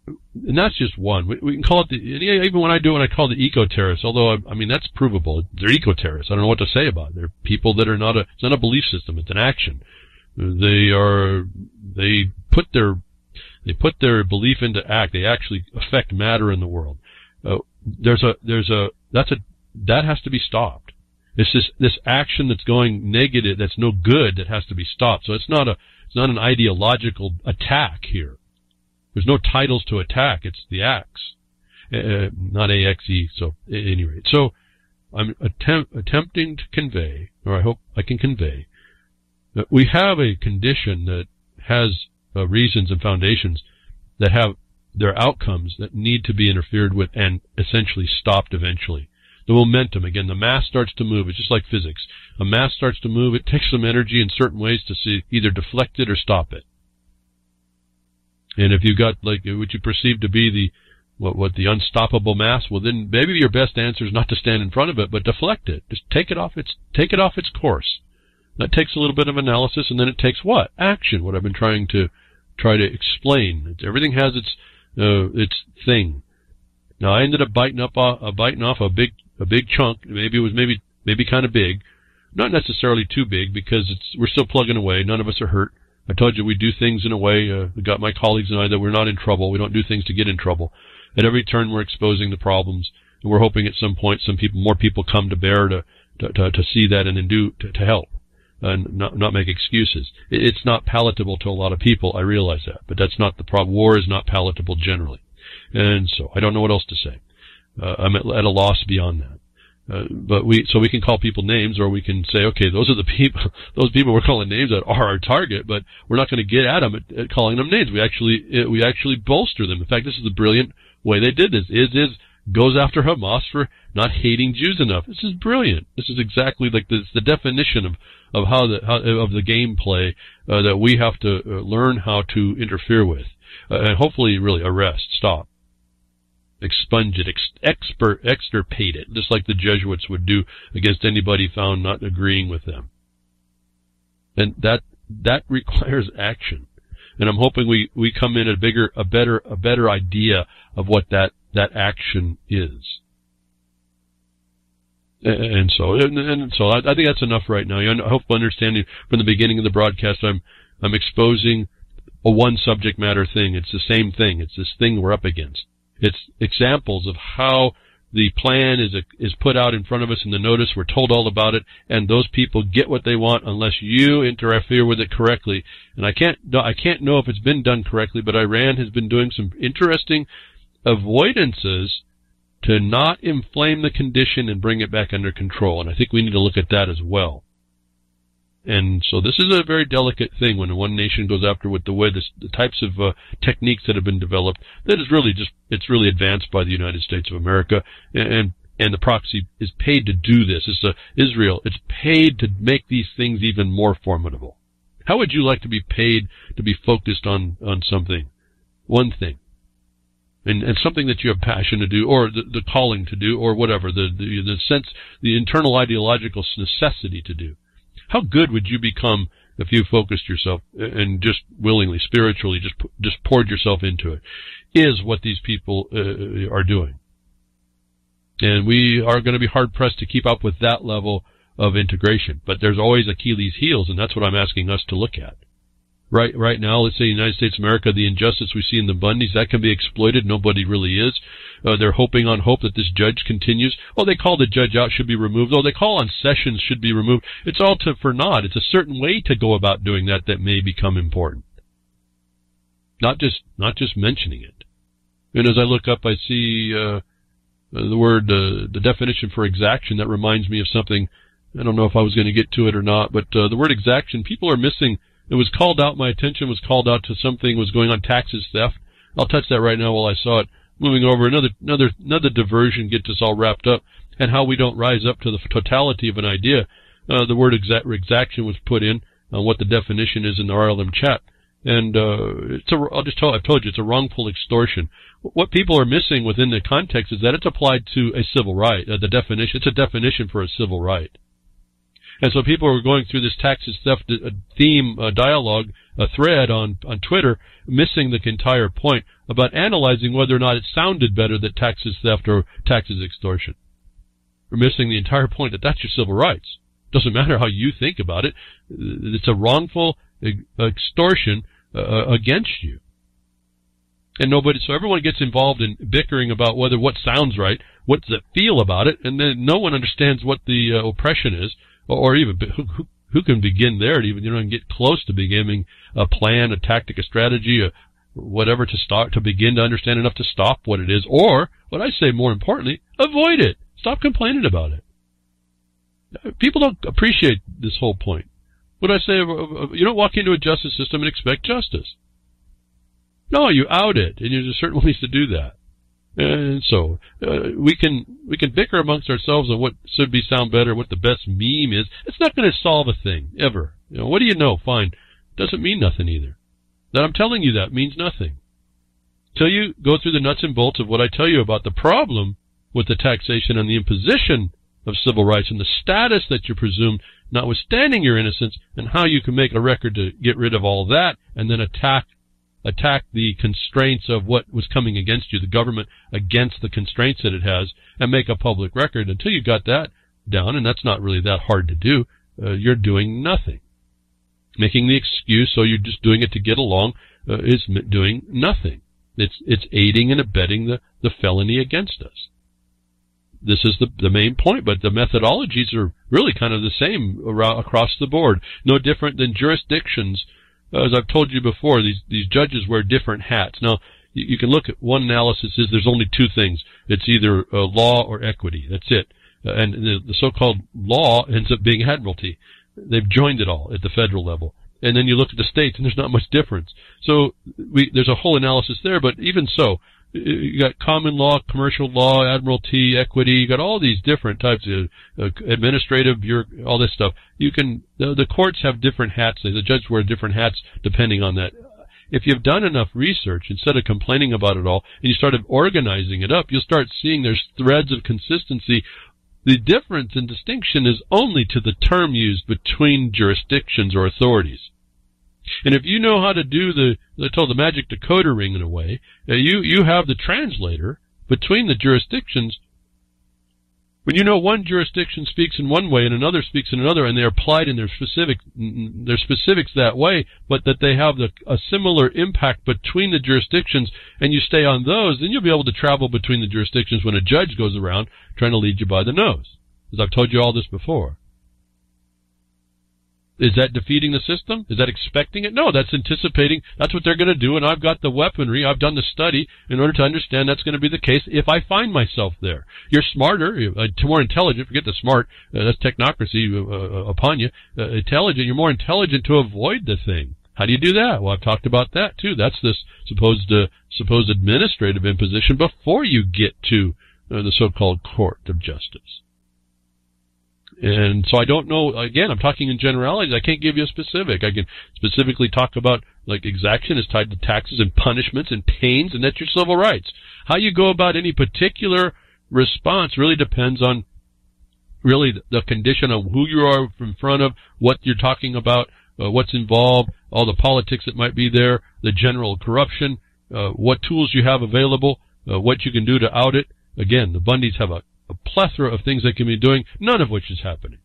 And that's just one. We can call it even when I do it, I call it the eco-terrorists, although, I mean, that's provable. They're eco-terrorists. I don't know what to say about it. They're people that are it's not a belief system, it's an action. They put their belief into act. They actually affect matter in the world. That has to be stopped. It's this action that's going negative, that's no good, that has to be stopped. So it's not an ideological attack here. There's no titles to attack. It's the acts, not AXE. So at any rate, so I'm attempting to convey, or I hope I can convey, that we have a condition that has reasons and foundations that have their outcomes that need to be interfered with and essentially stopped eventually. The momentum, again, the mass starts to move. It's just like physics. A mass starts to move. It takes some energy in certain ways to either deflect it or stop it. And if you got what you perceive to be the unstoppable mass, well then maybe your best answer is not to stand in front of it, but deflect it. Just take it off its course. That takes a little bit of analysis, and then it takes what? Action. What I've been trying to explain. Everything has its thing. Now I ended up biting off a big chunk. Maybe it was maybe kind of big, not necessarily too big, because we're still plugging away. None of us are hurt. I told you we do things in a way. We got my colleagues and I that we're not in trouble. We don't do things to get in trouble. At every turn, we're exposing the problems, and we're hoping at some point more people come to bear to see that and then to help and not make excuses. It's not palatable to a lot of people. I realize that, but that's not the problem. War is not palatable generally, and so I don't know what else to say. I'm at a loss beyond that. But we can call people names, or we can say, okay, those are the people, those people we're calling names that are our target, but we're not going to get at them at calling them names. We actually bolster them. In fact, this is the brilliant way they did this. Goes after Hamas for not hating Jews enough. This is brilliant. This is exactly like the definition of the gameplay that we have to learn how to interfere with, and hopefully really arrest, stop. Expunge it, extirpate it, just like the Jesuits would do against anybody found not agreeing with them. And that requires action. And I'm hoping we come in a better idea of what that action is. And so I think that's enough right now. I hope understanding from the beginning of the broadcast, I'm exposing a one subject matter thing. It's the same thing. It's this thing we're up against. It's examples of how the plan is put out in front of us in the notice. We're told all about it, and those people get what they want unless you interfere with it correctly. And I can't know if it's been done correctly, but Iran has been doing some interesting avoidances to not inflame the condition and bring it back under control. And I think we need to look at that as well. And so this is a very delicate thing when one nation goes after with the types of techniques that have been developed. That is really it's really advanced by the United States of America, and the proxy is paid to do this. It's Israel. It's paid to make these things even more formidable. How would you like to be paid to be focused on something, one thing, and something that you have passion to do, or the calling to do, or whatever, the sense, the internal ideological necessity to do? How good would you become if you focused yourself and just willingly, spiritually, just poured yourself into it, is what these people are doing. And we are going to be hard-pressed to keep up with that level of integration. But there's always Achilles' heels, and that's what I'm asking us to look at. Right now, let's say United States of America, the injustice we see in the Bundys, that can be exploited. Nobody really is. They're hoping on hope that this judge continues. Oh, they call the judge out, should be removed. Oh, they call on Sessions, should be removed. It's all for naught. It's a certain way to go about doing that may become important. Not just mentioning it. And as I look up, I see the word, the definition for exaction. That reminds me of something. I don't know if I was going to get to it or not, but the word exaction, people are missing. It was called out, my attention was called out to something was going on, taxes, theft. I'll touch that right now while I saw it. Moving over, another diversion gets us all wrapped up, and how we don't rise up to the totality of an idea. The word exaction was put in, what the definition is in the RLM chat. And I've told you, it's a wrongful extortion. What people are missing within the context is that it's applied to a civil right. The definition, it's a definition for a civil right. And so people are going through this taxes theft theme dialogue, a thread on Twitter, missing the entire point about analyzing whether or not it sounded better that taxes theft or taxes extortion. We're missing the entire point that that's your civil rights. Doesn't matter how you think about it. It's a wrongful extortion against you. And so everyone gets involved in bickering about what sounds right, what does it feel about it, and then no one understands what the oppression is. Or even who can begin there to even get close to beginning a plan, a tactic, a strategy, whatever to begin to understand enough to stop what it is, or what I say more importantly, avoid it. Stop complaining about it. People don't appreciate this whole point. What I say, you don't walk into a justice system and expect justice. No, you out it, and there's certain ways to do that. And so we can bicker amongst ourselves on what should sound better, what the best meme is. It's not going to solve a thing ever. What do you know? Fine, doesn't mean nothing either. That I'm telling you that means nothing till you go through the nuts and bolts of what I tell you about the problem with the taxation and the imposition of civil rights and the status that you're presumed, notwithstanding your innocence, and how you can make a record to get rid of all that and then attack the constraints of what was coming against you, the government against the constraints that it has, and make a public record. Until you got that down, and that's not really that hard to do, you're doing nothing. Making the excuse, so you're just doing it to get along, is doing nothing. It's aiding and abetting the felony against us. This is the main point, but the methodologies are really kind of the same across the board. No different than jurisdictions. As I've told you before, these judges wear different hats. Now, you can look at one analysis is there's only two things. It's either law or equity. That's it. And the so-called law ends up being admiralty. They've joined it all at the federal level. And then you look at the states, and there's not much difference. So there's a whole analysis there, but even so, you got common law, commercial law, admiralty, equity. You got all these different types of administrative, all this stuff. The courts have different hats. The judges wear different hats depending on that. If you've done enough research, instead of complaining about it all, and you started organizing it up, you'll start seeing there's threads of consistency. The difference and distinction is only to the term used between jurisdictions or authorities. And if you know how to do the magic decoder ring in a way, you have the translator between the jurisdictions. When you know one jurisdiction speaks in one way and another speaks in another, and they're applied in their specifics that way, but that they have a similar impact between the jurisdictions, and you stay on those, then you'll be able to travel between the jurisdictions when a judge goes around trying to lead you by the nose. As I've told you all this before. Is that defeating the system? Is that expecting it? No, that's anticipating. That's what they're going to do, and I've got the weaponry. I've done the study in order to understand that's going to be the case if I find myself there. You're smarter, more intelligent. Forget the smart. That's technocracy upon you. Intelligent. You're more intelligent to avoid the thing. How do you do that? Well, I've talked about that, too. That's this supposed administrative imposition before you get to the so-called court of justice. And so I don't know, again, I'm talking in generalities. I can't give you a specific. I can specifically talk about, like, exaction is tied to taxes and punishments and pains, and that's your civil rights. How you go about any particular response really depends on really the condition of who you are in front of, what you're talking about, what's involved, all the politics that might be there, the general corruption, what tools you have available, what you can do to out it. Again, the Bundys have a plethora of things they can be doing, none of which is happening.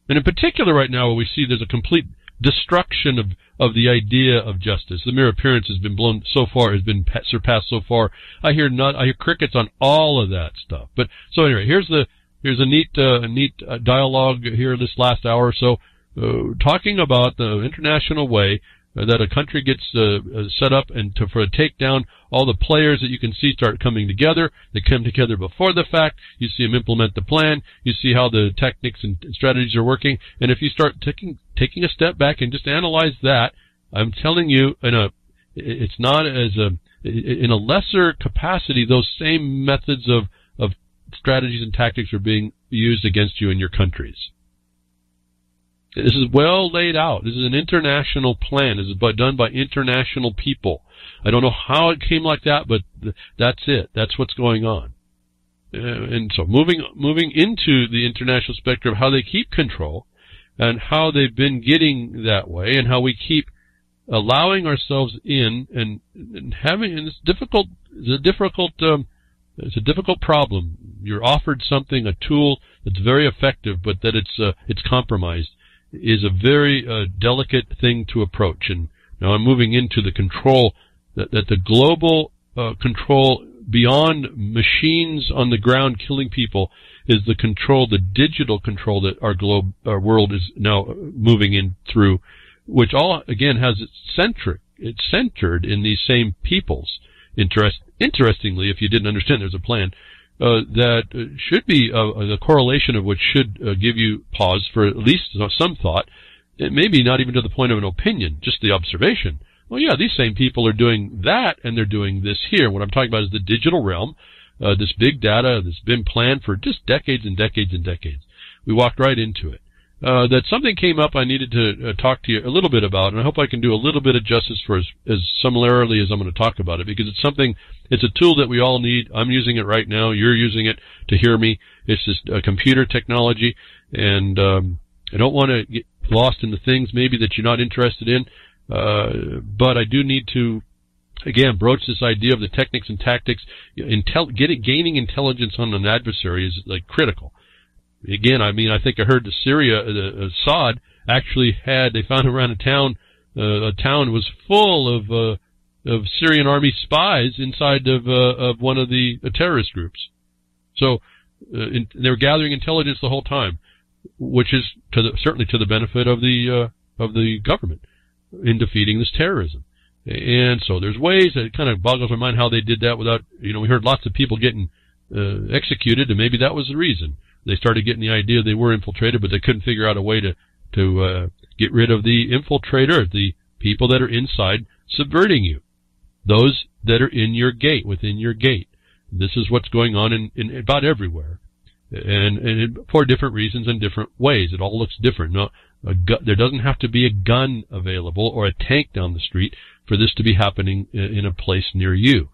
And in particular right now, we see there's a complete destruction of the idea of justice. The mere appearance has been blown so far, has been surpassed so far. I hear crickets on all of that stuff. But so anyway, here's a neat dialogue here this last hour or so, talking about the international way that a country gets set up and for a takedown. All the players that you can see start coming together. They come together before the fact. You see them implement the plan. You see how the techniques and strategies are working. And if you start taking a step back and just analyze that, I'm telling you, in a lesser capacity, those same methods of strategies and tactics are being used against you in your countries. This is well laid out. This is an international plan. This is done by international people. I don't know how it came like that, but that's it. That's what's going on. And so moving into the international spectrum of how they keep control and how they've been getting that way and how we keep allowing ourselves in and having, and it's a difficult problem. You're offered something, a tool that's very effective, but that it's compromised, is a very delicate thing to approach. And now I'm moving into the control, that the global control beyond machines on the ground killing people is the control, the digital control that our world is now moving in through, which all again has it's centered in these same peoples. Interestingly, if you didn't understand, there's a plan that should be the correlation of which should give you pause for at least some thought. It maybe not even to the point of an opinion, just the observation. Well, yeah, these same people are doing that, and they're doing this here. What I'm talking about is the digital realm, this big data that's been planned for just decades and decades and decades. We walked right into it. That something came up I needed to talk to you a little bit about, and I hope I can do a little bit of justice for as similarly as I'm going to talk about it, because it's a tool that we all need. I'm using it right now. You're using it to hear me. It's just computer technology, and I don't want to get lost in the things maybe that you're not interested in, but I do need to, again, broach this idea of the techniques and tactics. Gaining intelligence on an adversary is like critical. Again, I mean, I think I heard Assad actually they found around a town was full of Syrian army spies inside of one of the terrorist groups. So they were gathering intelligence the whole time, which is certainly to the benefit of the government in defeating this terrorism. And so there's ways that it kind of boggles my mind how they did that without, we heard lots of people getting executed, and maybe that was the reason. They started getting the idea they were infiltrated, but they couldn't figure out a way to get rid of the infiltrator, the people that are inside subverting you, those that are in your gate, within your gate. This is what's going on in about everywhere, and for different reasons and different ways. It all looks different. No, there doesn't have to be a gun available or a tank down the street for this to be happening in a place near you.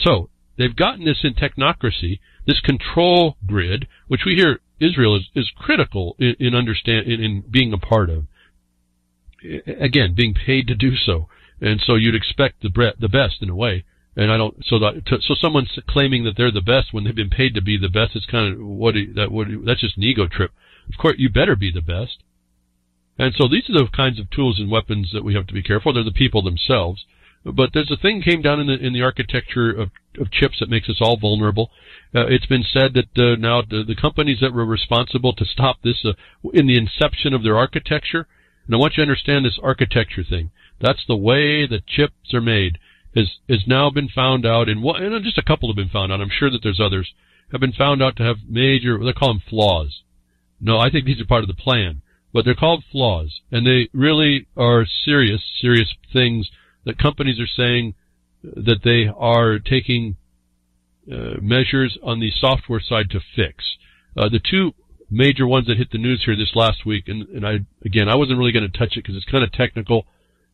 So they've gotten this in technocracy, this control grid, which we hear Israel is critical in being a part of. Again, being paid to do so, and so you'd expect the best in a way. And so someone's claiming that they're the best when they've been paid to be the best. It's kind of that's just an ego trip. Of course, you better be the best. And so these are the kinds of tools and weapons that we have to be careful. They're the people themselves. But there's a thing came down in the architecture of chips that makes us all vulnerable. It's been said that now the companies that were responsible to stop this in the inception of their architecture, and I want you to understand this architecture thing. That's the way that chips are made. Has now been found out, and just a couple have been found out. I'm sure that there's others have been found out to have major. They call them flaws. No, I think these are part of the plan, but they're called flaws, and they really are serious things that companies are saying that they are taking measures on the software side to fix. The two major ones that hit the news here this last week, and I wasn't really going to touch it because it's kind of technical,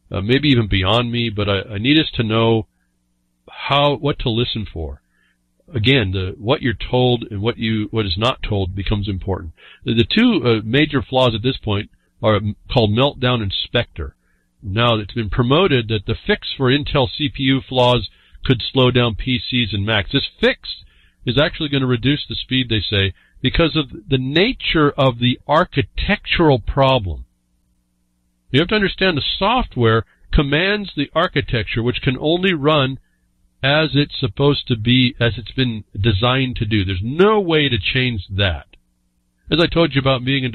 maybe even beyond me, but I need us to know what to listen for. Again, what you're told and what is not told becomes important. The two major flaws at this point are called Meltdown and Spectre. Now it's been promoted that the fix for Intel CPU flaws could slow down PCs and Macs. This fix is actually going to reduce the speed, they say, because of the nature of the architectural problem. You have to understand the software commands the architecture, which can only run as it's supposed to be, as it's been designed to do. There's no way to change that. As I told you about being in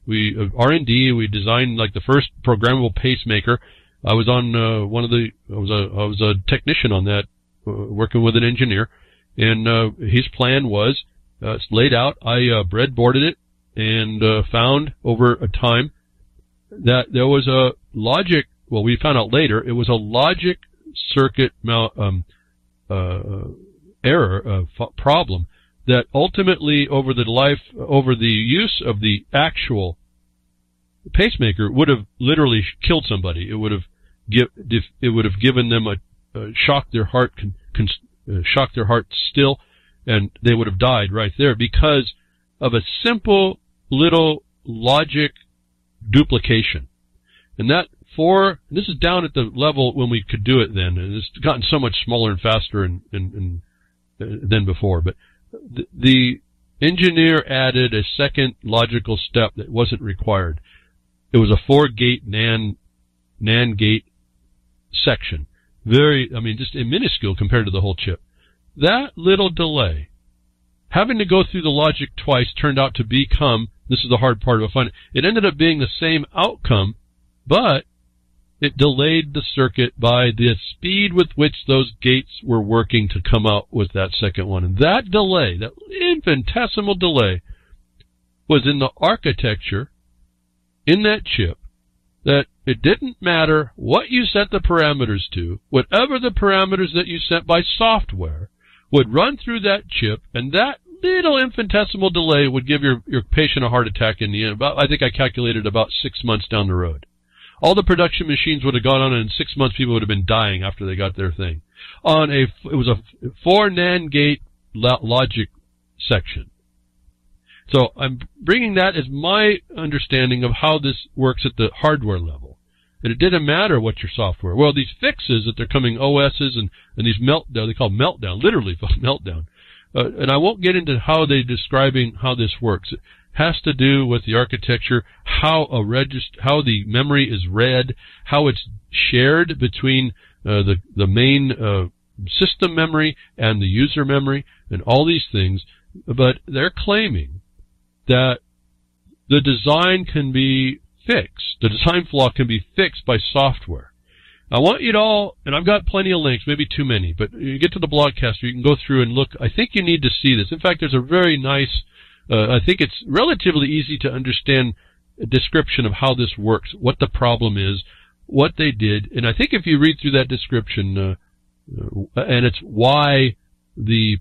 R&D, we designed like the first programmable pacemaker. I was on I was a technician on that, working with an engineer, and his plan was it's laid out. I breadboarded it and found over a time that there was a logic. Well, we found out later it was a logic circuit error problem that ultimately, over the use of the actual pacemaker, would have literally killed somebody. It would have given them shocked their heart still, and they would have died right there because of a simple little logic duplication. And this is down at the level when we could do it then, and it's gotten so much smaller and faster than before. But the engineer added a second logical step that wasn't required. It was a 4-gate NAND gate section. Just minuscule compared to the whole chip. That little delay, having to go through the logic twice, turned out to become, this is the hard part of it, it ended up being the same outcome, but it delayed the circuit by the speed with which those gates were working to come out with that second one. And that delay, that infinitesimal delay, was in the architecture in that chip, that it didn't matter what you set the parameters to, whatever the parameters that you set by software would run through that chip, and that little infinitesimal delay would give your patient a heart attack in the end. I think I calculated about 6 months down the road. All the production machines would have gone on, and in 6 months people would have been dying after they got their thing. It was a 4 NAND gate logic section. So I'm bringing that as my understanding of how this works at the hardware level. And it didn't matter what your software. Well, these fixes that they're coming OSs and these Meltdown, they call Meltdown, literally Meltdown. And I won't get into how they're describing how this works. It has to do with the architecture, how the memory is read, how it's shared between the main system memory and the user memory, and all these things. But they're claiming that the design can be fixed. The design flaw can be fixed by software. I want you to all, and I've got plenty of links, maybe too many, but you get to the blogcaster, you can go through and look. I think you need to see this. In fact, there's a very nice, I think it's relatively easy to understand description of how this works, what the problem is, what they did. And I think if you read through that description, and it's why the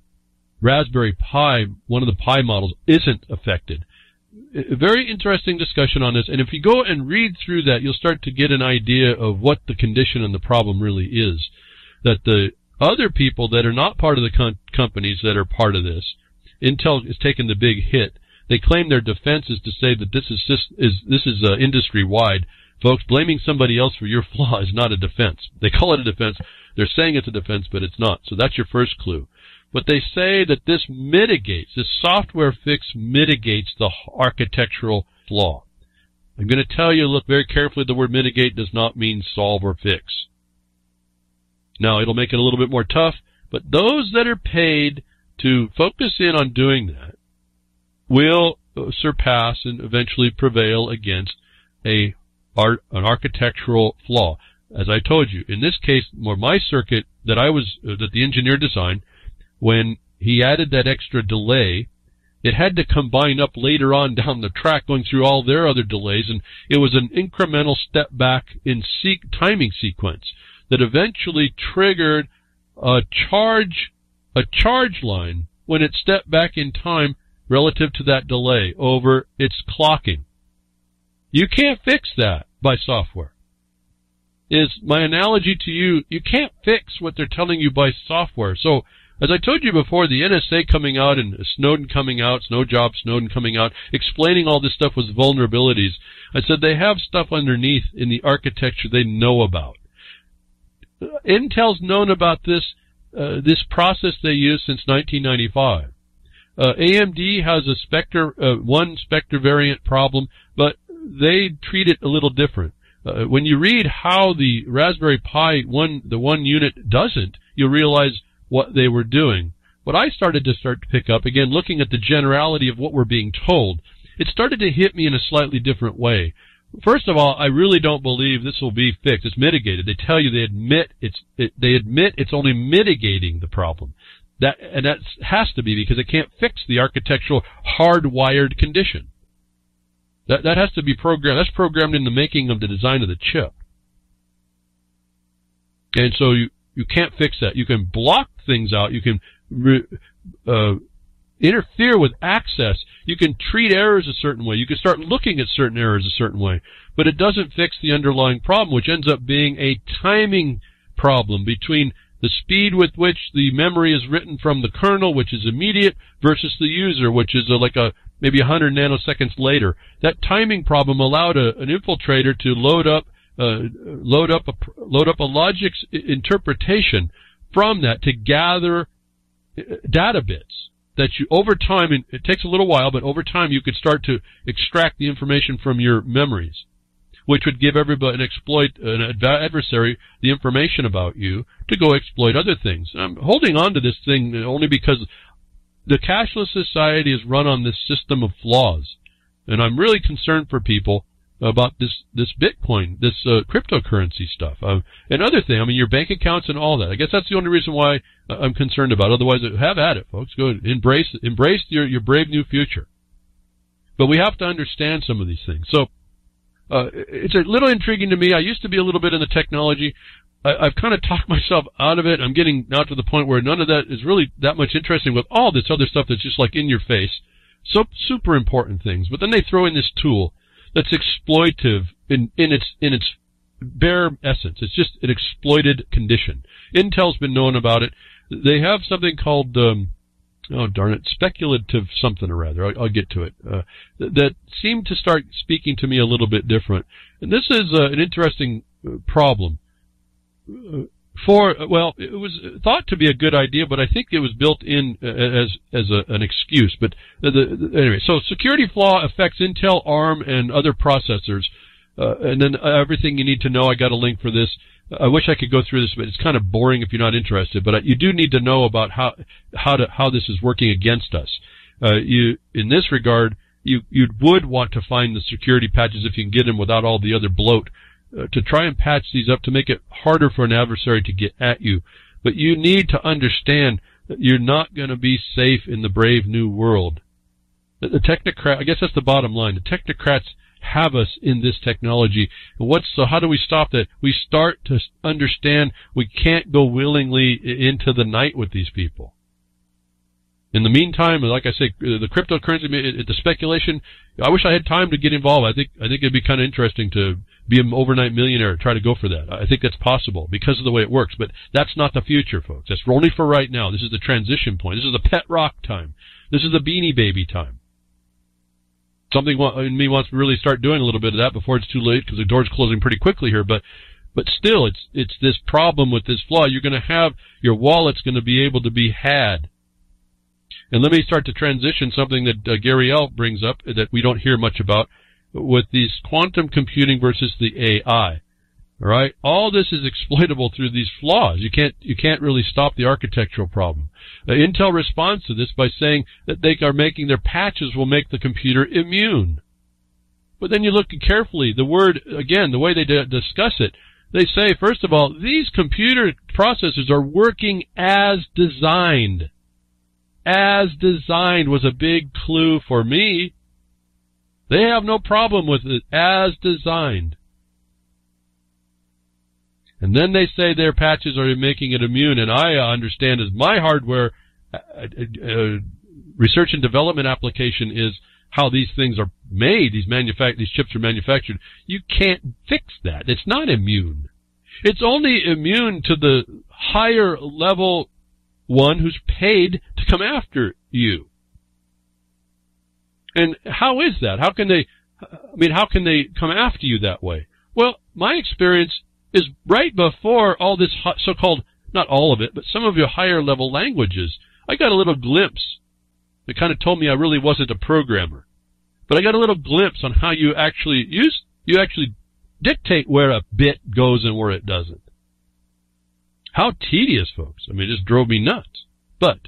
Raspberry Pi, one of the Pi models, isn't affected. A very interesting discussion on this, and if you go and read through that, you'll start to get an idea of what the condition and the problem really is. That the other people that are not part of the companies that are part of this, Intel is taking the big hit. They claim their defense is to say that this is industry-wide. Folks, blaming somebody else for your flaw is not a defense. They call it a defense. They're saying it's a defense, but it's not. So that's your first clue. But they say that this software fix mitigates the architectural flaw. I'm going to tell you, look very carefully, the word mitigate does not mean solve or fix. Now, it'll make it a little bit more tough, but those that are paid to focus in on doing that will surpass and eventually prevail against an architectural flaw. As I told you, in this case, my circuit that the engineer designed, when he added that extra delay, it had to combine up later on down the track, going through all their other delays, and it was an incremental step back in timing sequence that eventually triggered a charge line when it stepped back in time relative to that delay over its clocking. You can't fix that by software. Is my analogy to you, you can't fix what they're telling you by software. So As I told you before, the NSA coming out and Snowden coming out, Snowden coming out, explaining all this stuff was vulnerabilities. I said they have stuff underneath in the architecture they know about. Intel's known about this process they use since 1995. AMD has a Spectre, one Spectre variant problem, but they treat it a little different. When you read how the Raspberry Pi the one unit doesn't, you'll realize what they were doing. What I started to pick up, again, looking at the generality of what we're being told, it started to hit me in a slightly different way. First of all, I really don't believe this will be fixed. It's mitigated. They tell you they admit it's only mitigating the problem. That has to be because it can't fix the architectural hardwired condition. That has to be programmed. That's programmed in the making of the design of the chip. And so you can't fix that. You can block things out. You can interfere with access. You can treat errors a certain way. You can start looking at certain errors a certain way. But it doesn't fix the underlying problem, which ends up being a timing problem between the speed with which the memory is written from the kernel, which is immediate, versus the user, which is maybe 100 nanoseconds later. That timing problem allowed an infiltrator to load up a logic's interpretation from that to gather data bits that you, over time, and it takes a little while, but over time you could start to extract the information from your memories, which would give everybody an adversary the information about you to go exploit other things. I'm holding on to this thing only because the cashless society is run on this system of flaws, and I'm really concerned for people about this Bitcoin, this cryptocurrency stuff, and other things. I mean, your bank accounts and all that. I guess that's the only reason why I'm concerned about it. Otherwise, have at it, folks. Go embrace your brave new future. But we have to understand some of these things. So it's a little intriguing to me. I used to be a little bit in the technology. I've kind of talked myself out of it. I'm getting now to the point where none of that is really that much interesting with all this other stuff that's just like in your face. So super important things. But then they throw in this tool that's exploitive in its bare essence. It's just an exploited condition. Intel's been known about it. They have something called, speculative something or other. I'll get to it. That seemed to start speaking to me a little bit different. And this is an interesting problem. It was thought to be a good idea, but I think it was built in as an excuse. But anyway, so security flaw affects Intel, ARM, and other processors, and then everything you need to know. I got a link for this. I wish I could go through this, but it's kind of boring if you're not interested. But you do need to know about how this is working against us. In this regard, you would want to find the security patches if you can get them without all the other bloat. To try and patch these up to make it harder for an adversary to get at you. But you need to understand that you're not going to be safe in the brave new world. The technocrat, I guess that's the bottom line. The technocrats have us in this technology. So how do we stop that? We start to understand we can't go willingly into the night with these people. In the meantime, like I say, the cryptocurrency, the speculation, I wish I had time to get involved. I think it'd be kind of interesting to be an overnight millionaire, try to go for that. I think that's possible because of the way it works, but that's not the future, folks. That's only for right now. This is the transition point. This is the pet rock time. This is the beanie baby time. Something in me wants to really start doing a little bit of that before it's too late because the door's closing pretty quickly here, but still, it's this problem with this flaw. You're going to have, your wallet's going to be able to be had. And let me start to transition something that Gary L. brings up that we don't hear much about with these quantum computing versus the AI. All right, all this is exploitable through these flaws. You can't really stop the architectural problem. Intel responds to this by saying that they are making their patches will make the computer immune. But then you look carefully. The word again, the way they discuss it, they say first of all, these computer processors are working as designed. As designed was a big clue for me. They have no problem with it as designed. And then they say their patches are making it immune, and I understand as my hardware research and development application is how these things are made, these chips are manufactured. You can't fix that. It's not immune. It's only immune to the higher level one who's paid to come after you. And how is that? How can they come after you that way? Well, my experience is right before all this so-called, not all of it, but some of your higher level languages, I got a little glimpse. It kind of told me I really wasn't a programmer. But I got a little glimpse on how you actually dictate where a bit goes and where it doesn't. How tedious, folks. I mean, it just drove me nuts. But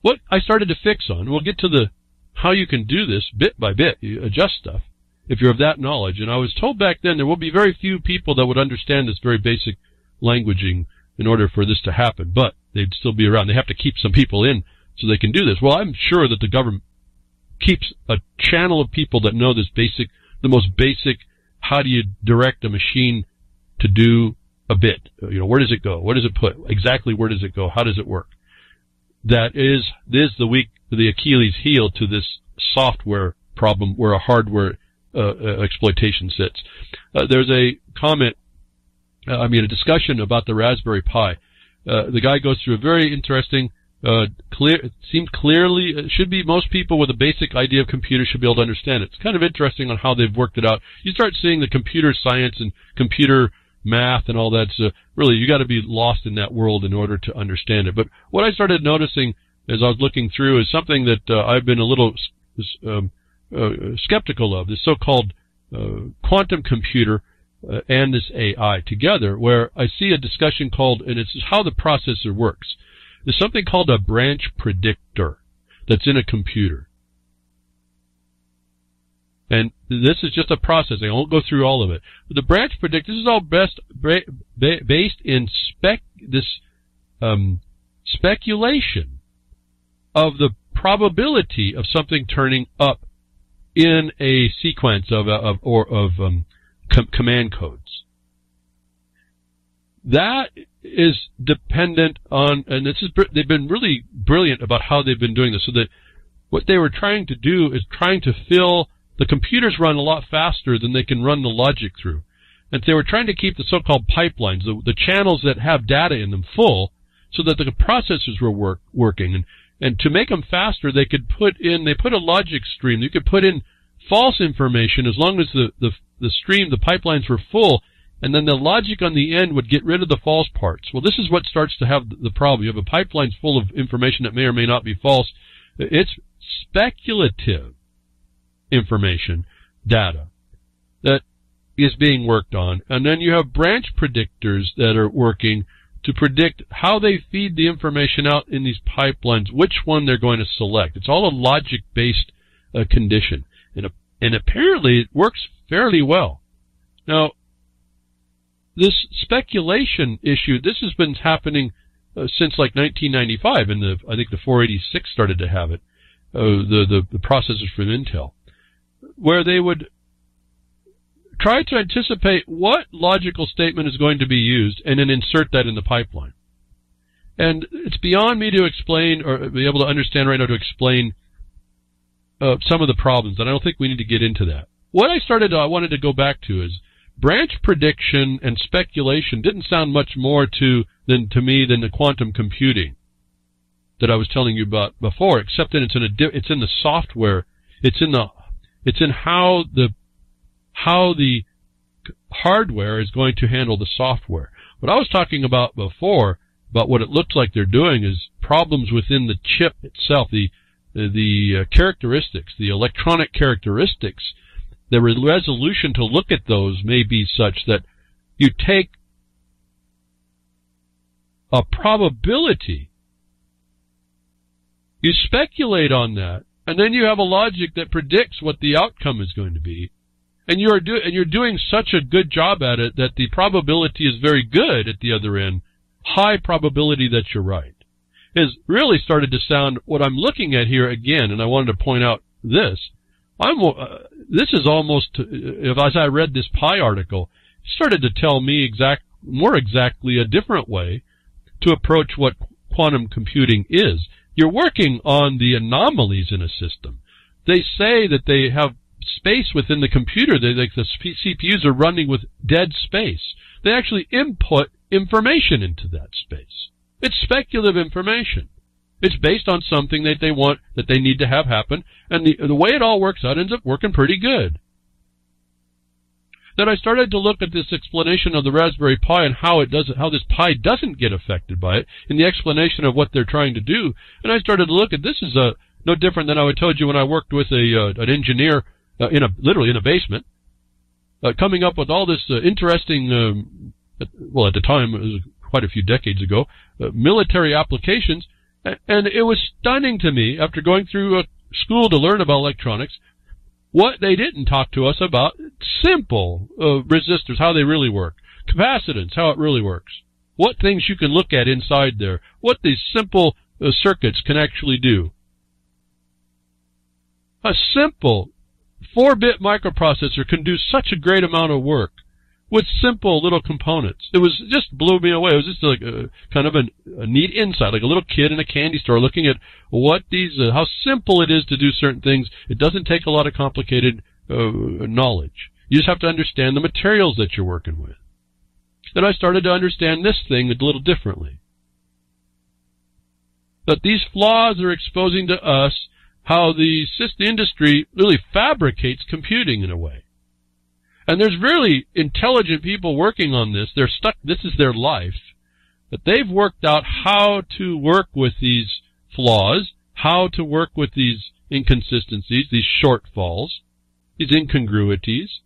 what I started to fix on, we'll get to how you can do this bit by bit. You adjust stuff if you're of that knowledge. And I was told back then there will be very few people that would understand this very basic languaging in order for this to happen. But they'd still be around. They have to keep some people in so they can do this. Well, I'm sure that the government keeps a channel of people that know this the most basic, how do you direct a machine to do a bit? Where does it go? What does it put? Exactly where does it go? How does it work? That is the Achilles heel to this software problem where a hardware exploitation sits. There's a discussion about the Raspberry Pi. The guy goes through a very interesting, it should be most people with a basic idea of computers should be able to understand it. It's kind of interesting on how they've worked it out. You start seeing the computer science and computer math and all that. So really, you got to be lost in that world in order to understand it. But what I started noticing as I was looking through is something that I've been a little skeptical of, this so-called quantum computer and this AI together, where I see a discussion called, and it's how the processor works. There's something called a branch predictor that's in a computer. And this is just a process. I won't go through all of it. But the branch predictor, this is all based in speculation of the probability of something turning up in a sequence of command codes. That is dependent on, and they've been really brilliant about how they've been doing this, so that what they were trying to do is trying to fill, the computers run a lot faster than they can run the logic through. And they were trying to keep the so-called pipelines, the channels that have data in them, full, so that the processors were working. And to make them faster, they put a logic stream. You could put in false information as long as the stream, the pipelines were full, and then the logic on the end would get rid of the false parts. Well, this is what starts to have the problem. You have a pipeline full of information that may or may not be false. It's speculative information, data, that is being worked on. And then you have branch predictors that are working to predict how they feed the information out in these pipelines, which one they're going to select. It's all a logic-based condition. And apparently it works fairly well. Now, this speculation issue, this has been happening since like 1995, and I think the 486 started to have it, the processors from Intel, where they would try to anticipate what logical statement is going to be used and then insert that in the pipeline. And it's beyond me to explain or be able to understand right now to explain some of the problems, and I don't think we need to get into that. What I wanted to go back to is branch prediction and speculation didn't sound much more to me than the quantum computing that I was telling you about before, except that it's in the software. It's in how the hardware is going to handle the software. What I was talking about before, about what it looks like they're doing, is problems within the chip itself, the characteristics, the electronic characteristics. The resolution to look at those may be such that you take a probability, you speculate on that, and then you have a logic that predicts what the outcome is going to be, and you're doing such a good job at it that the probability is very good at the other end, high probability that you're right. Has really started to sound what I'm looking at here again, and I wanted to point out this. This is almost, as I read this Pi article, it started to tell me more exactly a different way to approach what quantum computing is. You're working on the anomalies in a system. They say that they have space within the computer. The CPUs are running with dead space. They actually input information into that space. It's speculative information. It's based on something that they want, that they need to have happen, and the way it all works out ends up working pretty good. Then I started to look at this explanation of the Raspberry Pi and how this Pi doesn't get affected by it, in the explanation of what they're trying to do. And I started to look at this is no different than I told you when I worked with an engineer literally in a basement, coming up with all this interesting, well, at the time, it was quite a few decades ago, military applications. And it was stunning to me, after going through school to learn about electronics, what they didn't talk to us about. Simple resistors, how they really work. Capacitance, how it really works. What things you can look at inside there. What these simple circuits can actually do. A simple 4-bit microprocessor can do such a great amount of work with simple little components. It was just blew me away. It was just like kind of a neat insight, like a little kid in a candy store looking at what these, how simple it is to do certain things. It doesn't take a lot of complicated knowledge. You just have to understand the materials that you're working with. Then I started to understand this thing a little differently. That these flaws are exposing to us how the industry really fabricates computing in a way. And there's really intelligent people working on this. They're stuck, this is their life. But they've worked out how to work with these flaws, how to work with these inconsistencies, these shortfalls, these incongruities.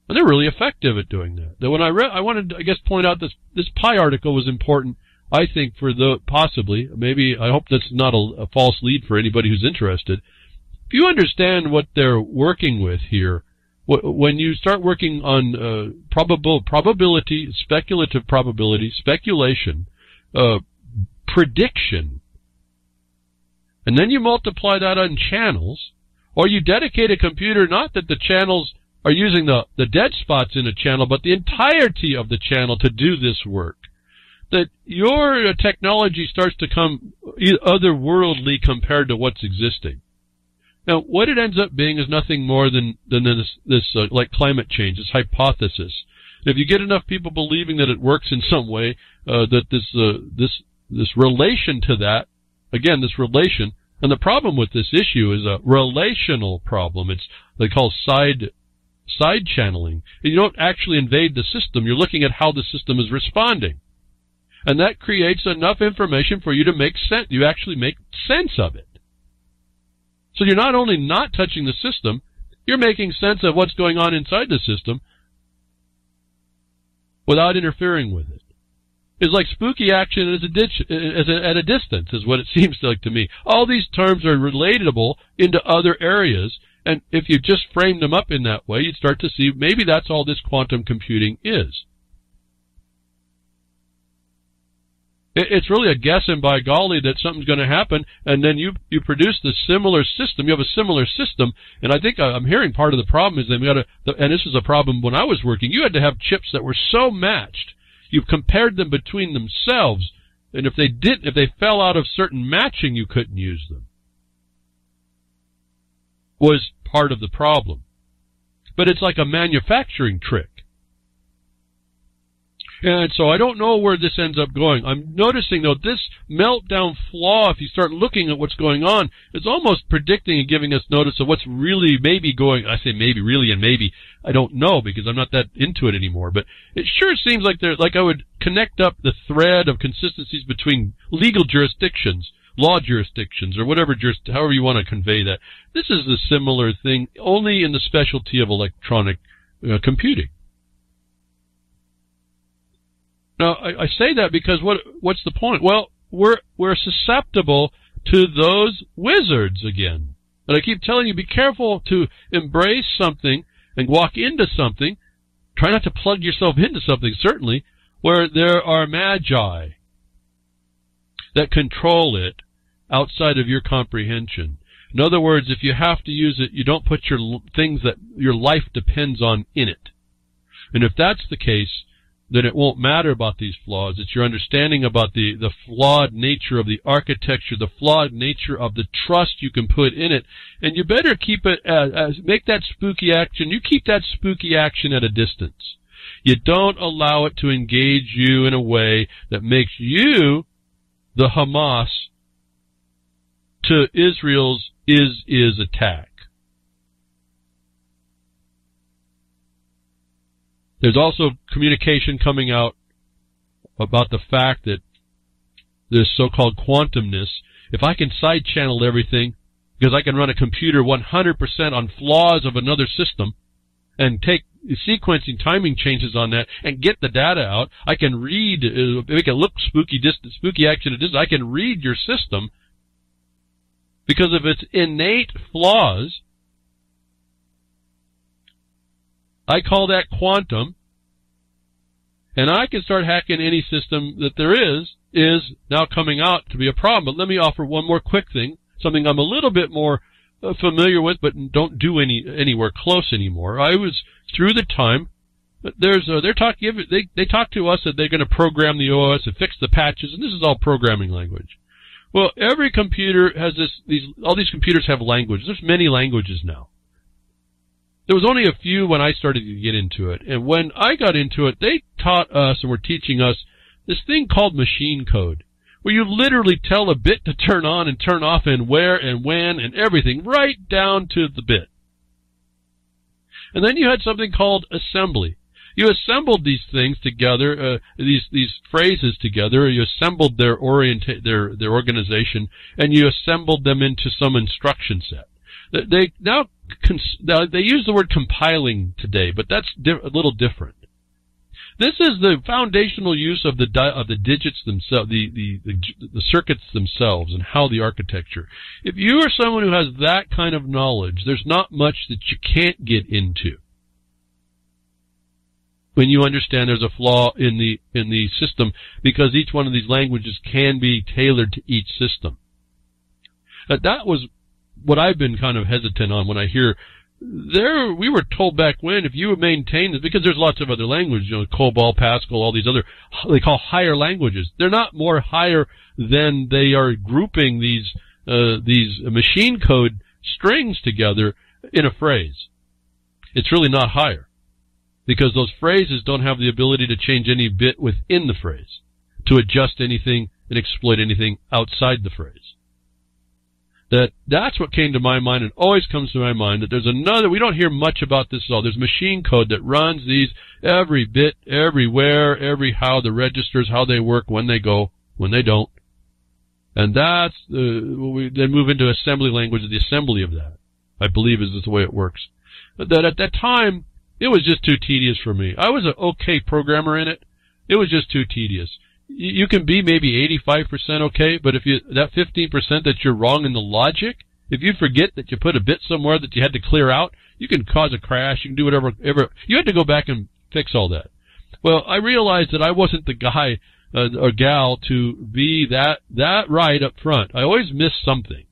And they're really effective at doing that. That when I wanted to, I guess, point out this Pi article was important, I think, for possibly, maybe, I hope that's not a false lead for anybody who's interested. If you understand what they're working with here, when you start working on probability, speculative probability, speculation, prediction, and then you multiply that on channels, or you dedicate a computer, not that the channels are using the dead spots in a channel, but the entirety of the channel to do this work, that your technology starts to come otherworldly compared to what's existing. Now, what it ends up being is nothing more than this like climate change, this hypothesis. If you get enough people believing that it works in some way, that this relation to that, again, this relation, and the problem with this issue is a relational problem. It's they call side channeling. And you don't actually invade the system. You're looking at how the system is responding. And that creates enough information for you to make sense. You actually make sense of it. So you're not only not touching the system, you're making sense of what's going on inside the system without interfering with it. It's like spooky action at a distance, is what it seems like to me. All these terms are relatable into other areas, and if you just frame them up in that way, you'd start to see maybe that's all this quantum computing is. It's really a guess, and by golly that something's going to happen, and then you produce the similar system. You have a similar system, and I think I'm hearing part of the problem is that we got to, and this was a problem when I was working, you had to have chips that were so matched. You've compared them between themselves, and if they fell out of certain matching, you couldn't use them. Was part of the problem. But it's like a manufacturing trick. And so I don't know where this ends up going. I'm noticing, though, this meltdown flaw, if you start looking at what's going on, is almost predicting and giving us notice of what's really maybe going. I say maybe, really, and maybe. I don't know because I'm not that into it anymore. But it sure seems like I would connect up the thread of consistencies between legal jurisdictions, law jurisdictions, or whatever, however you want to convey that. This is a similar thing, only in the specialty of electronic computing. Now, I say that because what's the point? Well, we're susceptible to those wizards again. And I keep telling you, be careful to embrace something and walk into something. Try not to plug yourself into something, certainly, where there are magi that control it outside of your comprehension. In other words, if you have to use it, you don't put your things that your life depends on in it. And if that's the case, then it won't matter about these flaws. It's your understanding about the flawed nature of the architecture, the flawed nature of the trust you can put in it. And you better keep it, make that spooky action. You keep that spooky action at a distance. You don't allow it to engage you in a way that makes you the Hamas to Israel's is attack. There's also communication coming out about the fact that this so-called quantumness, if I can side-channel everything, because I can run a computer 100% on flaws of another system and take sequencing timing changes on that and get the data out, I can read, make it look spooky, spooky action it is, I can read your system because of its innate flaws. I call that quantum, and I can start hacking any system that there is now coming out to be a problem. But let me offer one more quick thing, something I'm a little bit more familiar with, but don't do anywhere close anymore. I was through the time. They talk to us that they're going to program the OS and fix the patches, and this is all programming language. Well, every computer has all these computers have languages. There's many languages now. There was only a few when I started to get into it. And when I got into it, they taught us and were teaching us this thing called machine code, where you literally tell a bit to turn on and turn off and where and when and everything, right down to the bit. And then you had something called assembly. You assembled these things together, these phrases together. You assembled their organization, and you assembled them into some instruction set. They use the word compiling today, but that's a little different. This is the foundational use of the digits themselves, the circuits themselves, and how the architecture. If you are someone who has that kind of knowledge, there's not much that you can't get into when you understand there's a flaw in the system, because each one of these languages can be tailored to each system. That was what I've been kind of hesitant on when I hear we were told back when, if you maintain this, because there's lots of other languages, COBOL, Pascal, all these other, they call higher languages. They're not more higher than they are grouping these machine code strings together in a phrase. It's really not higher, because those phrases don't have the ability to change any bit within the phrase, to adjust anything and exploit anything outside the phrase. That's what came to my mind, and always comes to my mind, that there's another, we don't hear much about this at all. There's machine code that runs these every bit, everywhere, how the registers, how they work, when they go, when they don't. And that's, we then move into assembly language, the assembly of that, I believe, is the way it works. But that at that time, it was just too tedious for me. I was an okay programmer in it. It was just too tedious. You can be maybe 85% okay, but if that 15% that you're wrong in the logic, if you forget that you put a bit somewhere that you had to clear out, you can cause a crash, you can do whatever. You had to go back and fix all that. Well, I realized that I wasn't the guy or gal to be that right up front. I always miss something.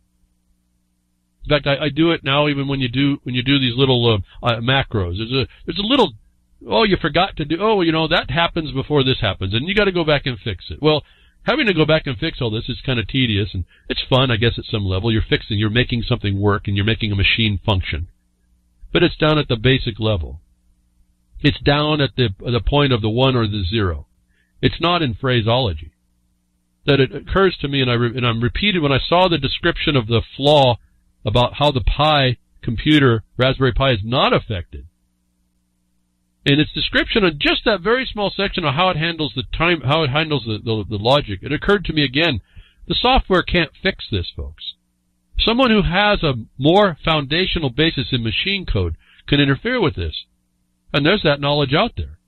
In fact, I do it now even when you do these little macros. There's a little, you forgot to do, that happens before this happens, and you got to go back and fix it. Well, having to go back and fix all this is kind of tedious, and it's fun, I guess, at some level. You're making something work, and you're making a machine function. But it's down at the basic level. It's down at the point of the 1 or the 0. It's not in phraseology. That it occurs to me, and I'm repeated when I saw the description of the flaw about how the Pi computer, Raspberry Pi, is not affected. In its description on just that very small section of how it handles the time, how it handles the logic, it occurred to me again, the software can't fix this, folks. Someone who has a more foundational basis in machine code can interfere with this. And there's that knowledge out there.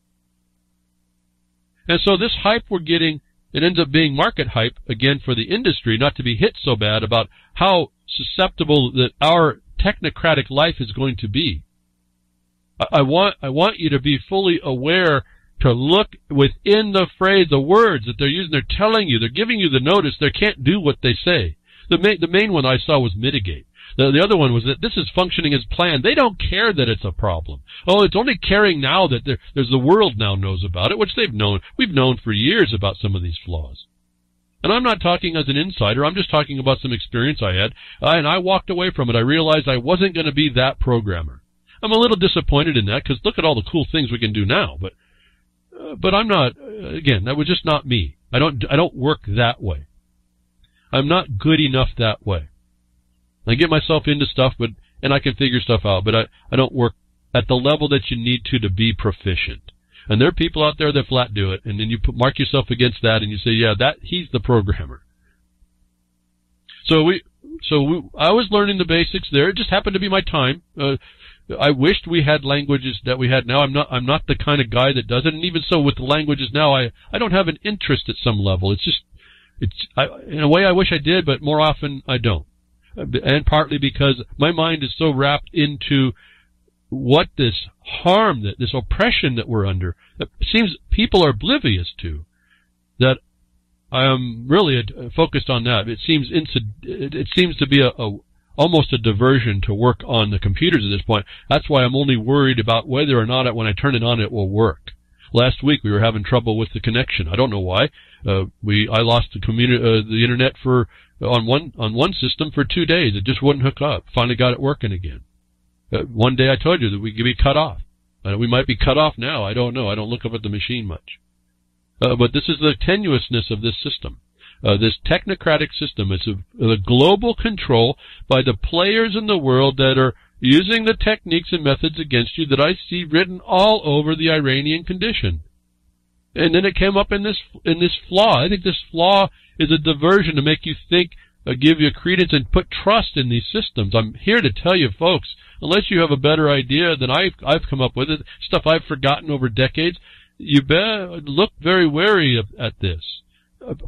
And so this hype we're getting, it ends up being market hype, again, for the industry, not to be hit so bad about how susceptible that our technocratic life is going to be. I want you to be fully aware, to look within the phrase, the words that they're using. They're telling you, they're giving you the notice they can't do what they say. The main one I saw was mitigate. The other one was that this is functioning as planned. They don't care that it's a problem. Oh, it's only caring now that there's the world now knows about it, which they've known. We've known for years about some of these flaws. And I'm not talking as an insider. I'm just talking about some experience I had. And I walked away from it. I realized I wasn't going to be that programmer. I'm a little disappointed in that, because look at all the cool things we can do now. But I'm not. Again, that was just not me. I don't work that way. I'm not good enough that way. I get myself into stuff, and I can figure stuff out, but I don't work at the level that you need to be proficient. And there are people out there that flat do it, and then you mark yourself against that, and you say, yeah, he's the programmer. So I was learning the basics there. It just happened to be my time. I wished we had languages that we had now. I'm not the kind of guy that does it, and even so with the languages now, I don't have an interest at some level. In a way I wish I did, but more often I don't. And partly because my mind is so wrapped into what this harm, this oppression that we're under, it seems people are oblivious to, that I am really focused on that. It seems to be almost a diversion to work on the computers at this point. That's why I'm only worried about whether or not when I turn it on it will work. Last week we were having trouble with the connection. I don't know why. I lost the internet on one system for 2 days. It just wouldn't hook up. Finally got it working again. One day I told you that we could be cut off. We might be cut off now. I don't know. I don't look up at the machine much. But this is the tenuousness of this system. This technocratic system is a global control by the players in the world that are using the techniques and methods against you that I see written all over the Iranian condition. And then it came up in this flaw. I think this flaw is a diversion to make you think, give you credence and put trust in these systems. I'm here to tell you, folks, unless you have a better idea than I've come up with, stuff I've forgotten over decades, you better look very wary at this.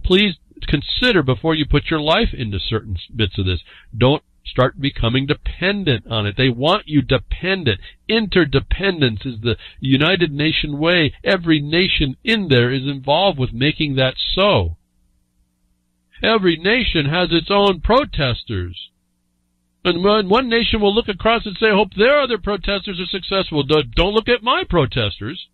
Please consider before you put your life into certain bits of this. Don't start becoming dependent on it. They want you dependent. Interdependence is the United Nation way. Every nation in there is involved with making that so. Every nation has its own protesters. And one nation will look across and say, I hope their other protesters are successful. Don't look at my protesters.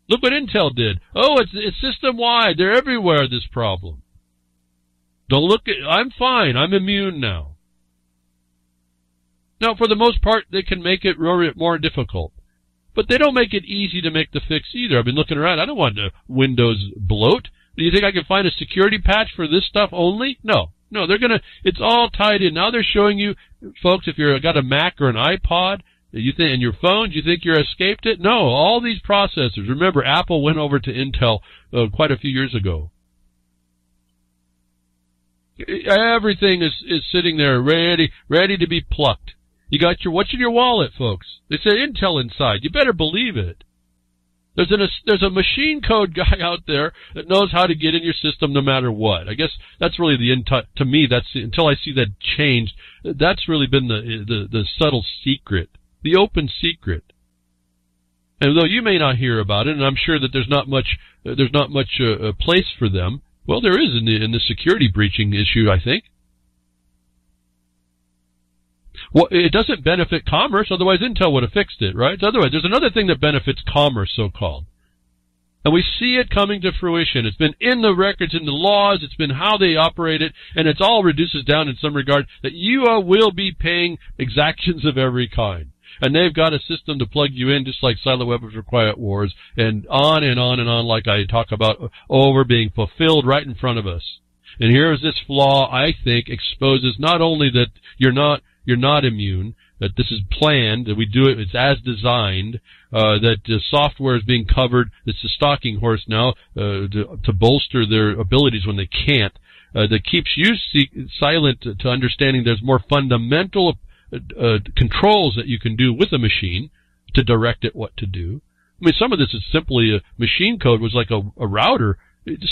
Look what Intel did. Oh, it's system-wide. They're everywhere, this problem. Don't look at, I'm fine. I'm immune now. Now, for the most part, they can make it more difficult. But they don't make it easy to make the fix either. I've been looking around. I don't want Windows bloat. Do you think I can find a security patch for this stuff only? No, it's all tied in. Now they're showing you, folks, if you've got a Mac or an iPod, and your phones, you think you escaped it? No, all these processors. Remember, Apple went over to Intel quite a few years ago. Everything is sitting there ready to be plucked. You got what's in your wallet, folks? They say Intel inside. You better believe it. There's a machine code guy out there that knows how to get in your system no matter what. I guess that's really to me, that's until I see that changed. That's really been the subtle secret, the open secret. And though you may not hear about it, and I'm sure that there's not much place for them. Well, there is in the security breaching issue, I think. Well, it doesn't benefit commerce, otherwise Intel would have fixed it, right? Otherwise, there's another thing that benefits commerce, so-called. And we see it coming to fruition. It's been in the records, in the laws, it's been how they operate it, and it's all reduces down in some regard that you will be paying exactions of every kind. And they've got a system to plug you in, just like Silent Weapons for Quiet Wars, and on and on and on, like I talk about, over being fulfilled right in front of us. And here's this flaw, I think, exposes not only that you're not immune, that this is planned, that we do it, it's as designed, that the software is being covered, it's the Stalking-horse now, to bolster their abilities when they can't, that keeps you silent to understanding there's more fundamental controls that you can do with a machine to direct it what to do. I mean, some of this is simply machine code was like a router.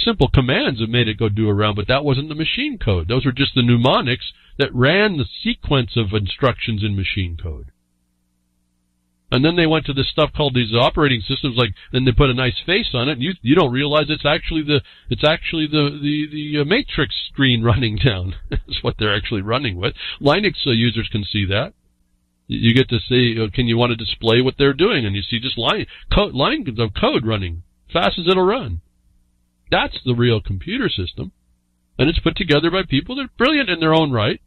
Simple commands that made it go do around, but that wasn't the machine code. Those were just the mnemonics that ran the sequence of instructions in machine code. And then they went to this stuff called these operating systems, like, then they put a nice face on it, and you don't realize it's actually the matrix screen running down. That's what they're actually running with. Linux users can see that. You get to see, can you want to display what they're doing, and you see just lines of code running, fast as it'll run. That's the real computer system. And it's put together by people that are brilliant in their own right,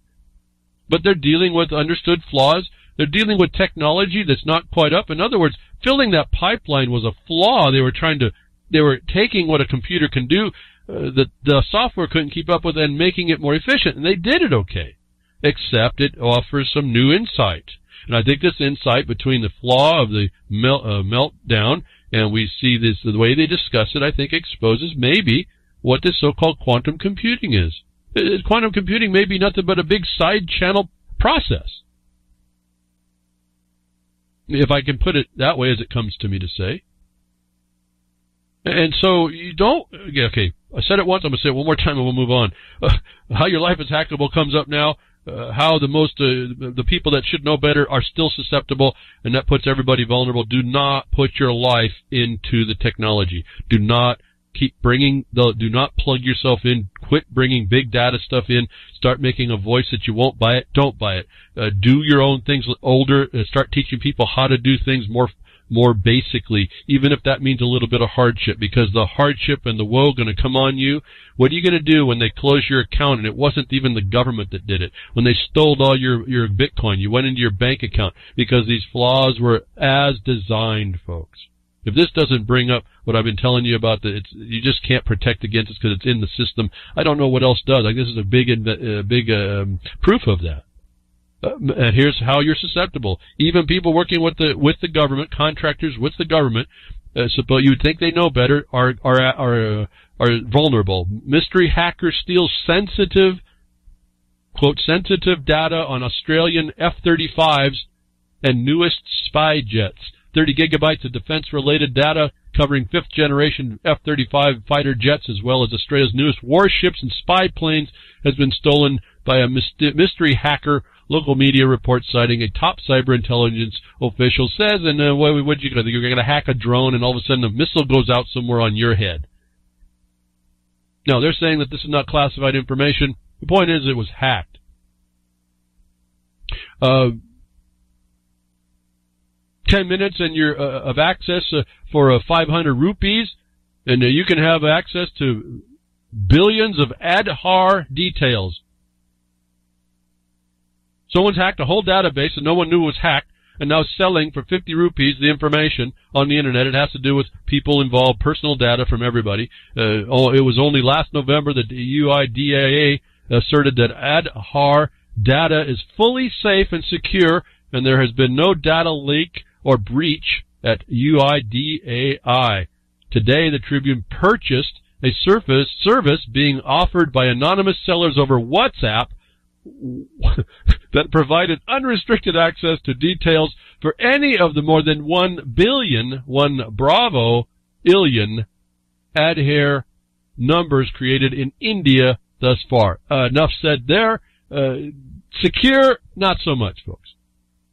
but they're dealing with understood flaws. They're dealing with technology that's not quite up. In other words, filling that pipeline was a flaw. They were taking what a computer can do, the software couldn't keep up with and making it more efficient, and they did it okay, except it offers some new insight. And I think this insight between the flaw of the meltdown, and we see this, the way they discuss it, I think exposes maybe what this so-called quantum computing is. Quantum computing may be nothing but a big side channel process, if I can put it that way as it comes to me to say. And so you don't, okay, I said it once, I'm going to say it one more time and we'll move on. How your life is hackable comes up now. How the people that should know better are still susceptible, and that puts everybody vulnerable. Do not put your life into the technology. Do not do not plug yourself in. Quit bringing big data stuff in. Start making a voice that you won't buy it. Don't buy it. Do your own things older. Start teaching people how to do things more basically, even if that means a little bit of hardship, because the hardship and the woe going to come on you. What are you going to do when they close your account and it wasn't even the government that did it? When they stole all your Bitcoin, you went into your bank account because these flaws were as designed, folks. If this doesn't bring up what I've been telling you about, you just can't protect against it because it's in the system. I don't know what else does. Like, this is a big proof of that. And here's how you're susceptible. Even people working with the government, contractors with the government, suppose you'd think they know better, are vulnerable. Mystery hacker steals sensitive data on Australian F-35s and newest spy jets. 30 gigabytes of defense-related data covering fifth-generation F-35 fighter jets, as well as Australia's newest warships and spy planes, has been stolen by a mystery hacker. Local media reports citing a top cyber intelligence official says, and what you going to do? You're going to hack a drone, and all of a sudden a missile goes out somewhere on your head. No, they're saying that this is not classified information. The point is, it was hacked. 10 minutes and you're of access for 500 rupees, and you can have access to billions of Aadhaar details. Someone's hacked a whole database and no one knew it was hacked, and now selling for 50 rupees the information on the internet. It has to do with people involved, personal data from everybody. It was only last November that the UIDAI asserted that Aadhaar data is fully safe and secure, and there has been no data leak or breach at UIDAI. Today, the Tribune purchased a service being offered by anonymous sellers over WhatsApp that provided unrestricted access to details for any of the more than 1 billion Aadhaar numbers created in India thus far. Enough said there. Secure, not so much, folks.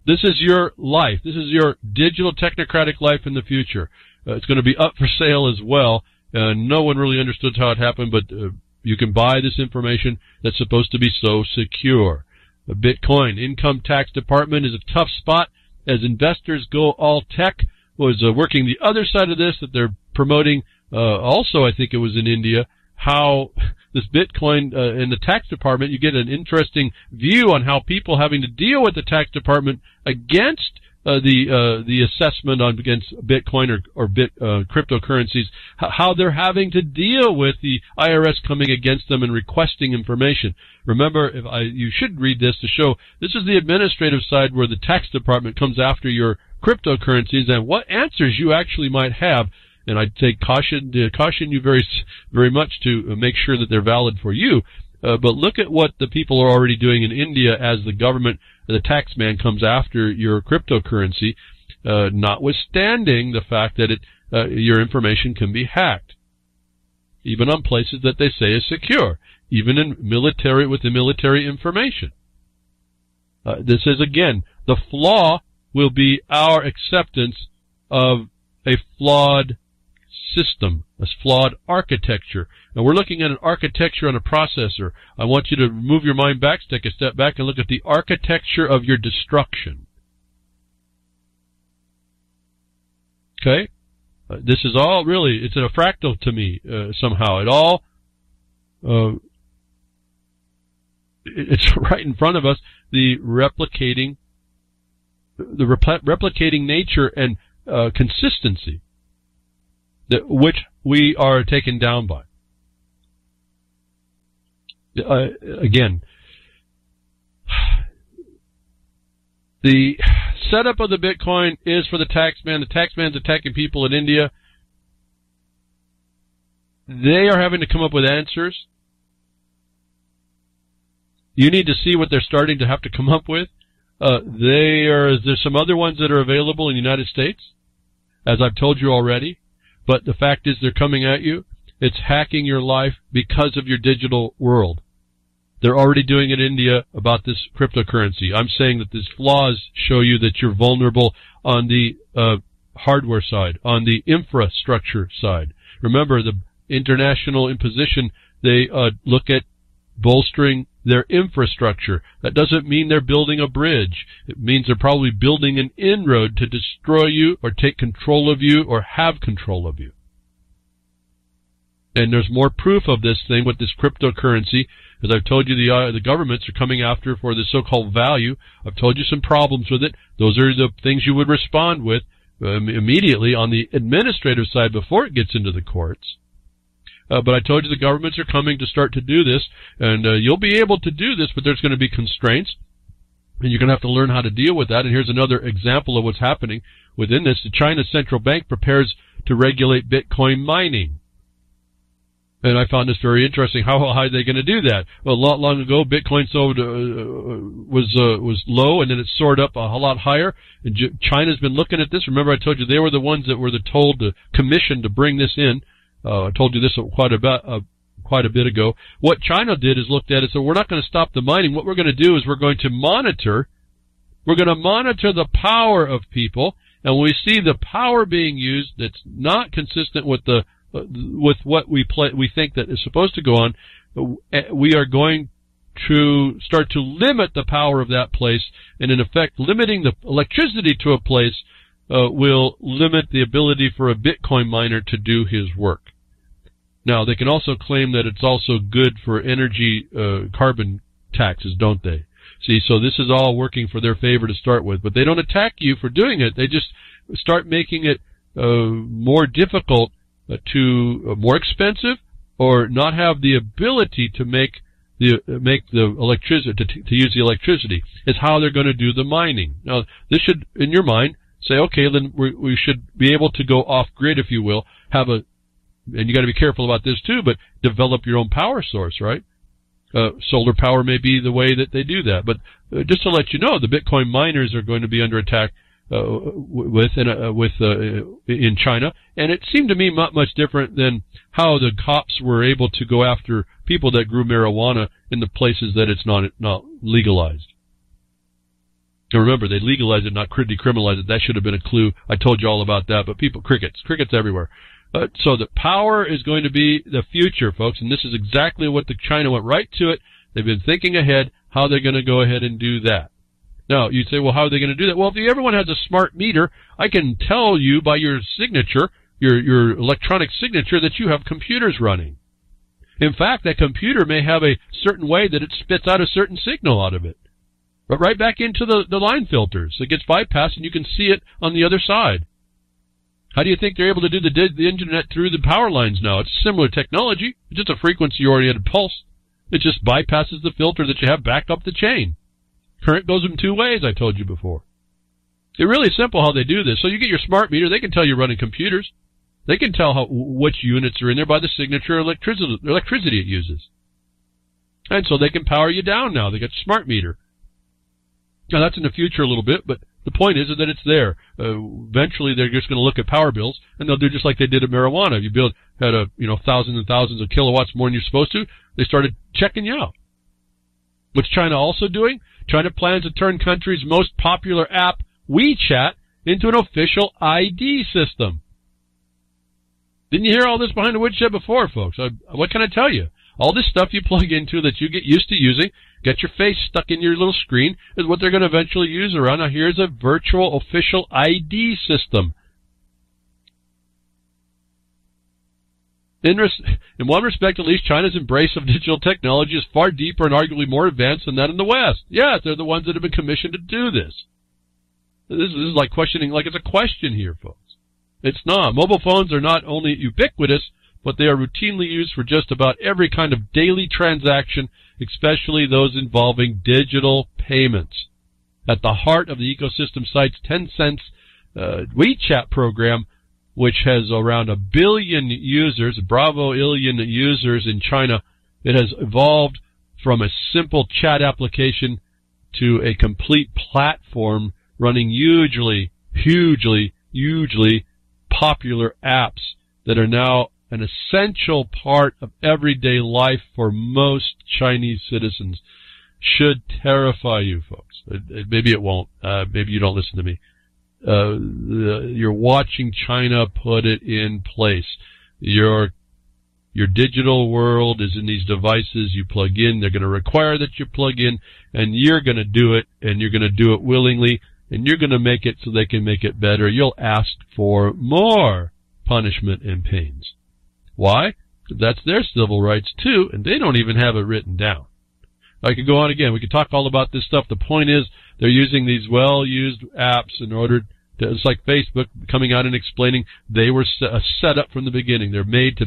This is your life. This is your digital technocratic life in the future. It's going to be up for sale as well. No one really understood how it happened, but you can buy this information that's supposed to be so secure. The Bitcoin Income Tax Department is a tough spot as investors go all tech. Was working the other side of this, that they're promoting, also I think it was in India, how this Bitcoin in the tax department, you get an interesting view on how people having to deal with the tax department against the assessment on against Bitcoin or cryptocurrencies, how they're having to deal with the IRS coming against them and requesting information. Remember, you should read this to show this is the administrative side where the tax department comes after your cryptocurrencies and what answers you actually might have. And I'd say caution you very, very much to make sure that they're valid for you. But look at what the people are already doing in India as the government, the tax man, comes after your cryptocurrency, notwithstanding the fact that your information can be hacked, even on places that they say is secure, even in military with the military information. This is, again, the flaw will be our acceptance of a flawed system, a flawed architecture. And we're looking at an architecture on a processor. I want you to move your mind back, take a step back, and look at the architecture of your destruction. Okay? This is all really, it's a fractal to me, somehow. It's right in front of us, the replicating nature and consistency, which we are taken down by. Again, the setup of the Bitcoin is for the taxman. The taxman's attacking people in India. They are having to come up with answers. You need to see what they're starting to have to come up with. There's some other ones that are available in the United States, as I've told you already. But the fact is they're coming at you. It's hacking your life because of your digital world. They're already doing it in India about this cryptocurrency. I'm saying that these flaws show you that you're vulnerable on the hardware side, on the infrastructure side. Remember, the international imposition, they look at bolstering their infrastructure. That doesn't mean they're building a bridge. It means they're probably building an inroad to destroy you or take control of you or have control of you. And there's more proof of this thing with this cryptocurrency. As I've told you, the governments are coming after for the so-called value. I've told you some problems with it. Those are the things you would respond with immediately on the administrative side before it gets into the courts. But I told you the governments are coming to start to do this, and you'll be able to do this, but there's going to be constraints, and you're going to have to learn how to deal with that. And here's another example of what's happening within this. The China Central Bank prepares to regulate Bitcoin mining. And I found this very interesting. How are they going to do that? Well, a lot long ago, Bitcoin was low, and then it soared up a lot higher. And China's been looking at this. Remember, I told you they were the ones that were told to commission to bring this in. I told you this quite a bit ago. What China did is looked at it. So we're not going to stop the mining. What we're going to do is we're going to monitor. We're going to monitor the power of people, and when we see the power being used that's not consistent with what we think that is supposed to go on, we are going to start to limit the power of that place, and in effect, limiting the electricity to a place will limit the ability for a Bitcoin miner to do his work. Now, they can also claim that it's also good for energy carbon taxes, don't they? See, so this is all working for their favor to start with, but they don't attack you for doing it. They just start making it more difficult more expensive, or not have the ability to make the electricity to use the electricity. Is how they're going to do the mining. Now, this should, in your mind, say, okay, then we should be able to go off grid, if you will, and you got to be careful about this too, but develop your own power source, right? Solar power may be the way that they do that, but just to let you know, the Bitcoin miners are going to be under attack in China, and it seemed to me not much different than how the cops were able to go after people that grew marijuana in the places that it's not legalized. Now remember, they legalized it, not decriminalized it. That should have been a clue. I told you all about that, but crickets everywhere. So the power is going to be the future, folks, and this is exactly what China went right to it. They've been thinking ahead how they're going to go ahead and do that. Now, you'd say, well, how are they going to do that? Well, if everyone has a smart meter, I can tell you by your signature, your electronic signature, that you have computers running. In fact, that computer may have a certain way that it spits out a certain signal out of it. But right back into the line filters. It gets bypassed, and you can see it on the other side. How do you think they're able to do the internet through the power lines now? It's similar technology. It's just a frequency-oriented pulse. It just bypasses the filter that you have back up the chain. Current goes in two ways, I told you before. It's really simple how they do this. So you get your smart meter, they can tell you're running computers. They can tell which units are in there by the signature electricity it uses. And so they can power you down now. They got your smart meter. Now that's in the future a little bit, but the point is that it's there. Eventually they're just going to look at power bills, and they'll do just like they did at marijuana. If you had thousands and thousands of kilowatts more than you're supposed to, they started checking you out. What's China also doing? China plans to turn country's most popular app, WeChat, into an official ID system. Didn't you hear all this behind the woodshed before, folks? What can I tell you? All this stuff you plug into that you get used to using, get your face stuck in your little screen, is what they're going to eventually use around. Now, here's a virtual official ID system. In one respect, at least, China's embrace of digital technology is far deeper and arguably more advanced than that in the West. Yes, they're the ones that have been commissioned to do this. This is like questioning, like it's a question here, folks. It's not. Mobile phones are not only ubiquitous, but they are routinely used for just about every kind of daily transaction, especially those involving digital payments. At the heart of the ecosystem site's Tencent's WeChat program, which has around 1 billion users, billion users in China, it has evolved from a simple chat application to a complete platform running hugely popular apps that are now an essential part of everyday life for most Chinese citizens. Should terrify you, folks. Maybe it won't. Maybe you don't listen to me. You're watching China put it in place. Your digital world is in these devices you plug in. They're going to require that you plug in, and you're going to do it, and you're going to do it willingly, and you're going to make it so they can make it better. You'll ask for more punishment and pains. Why? Because that's their civil rights too, and they don't even have it written down. I could go on again. We could talk all about this stuff. The point is, they're using these well-used apps in order to, it's like Facebook coming out and explaining they were set up from the beginning. They're made to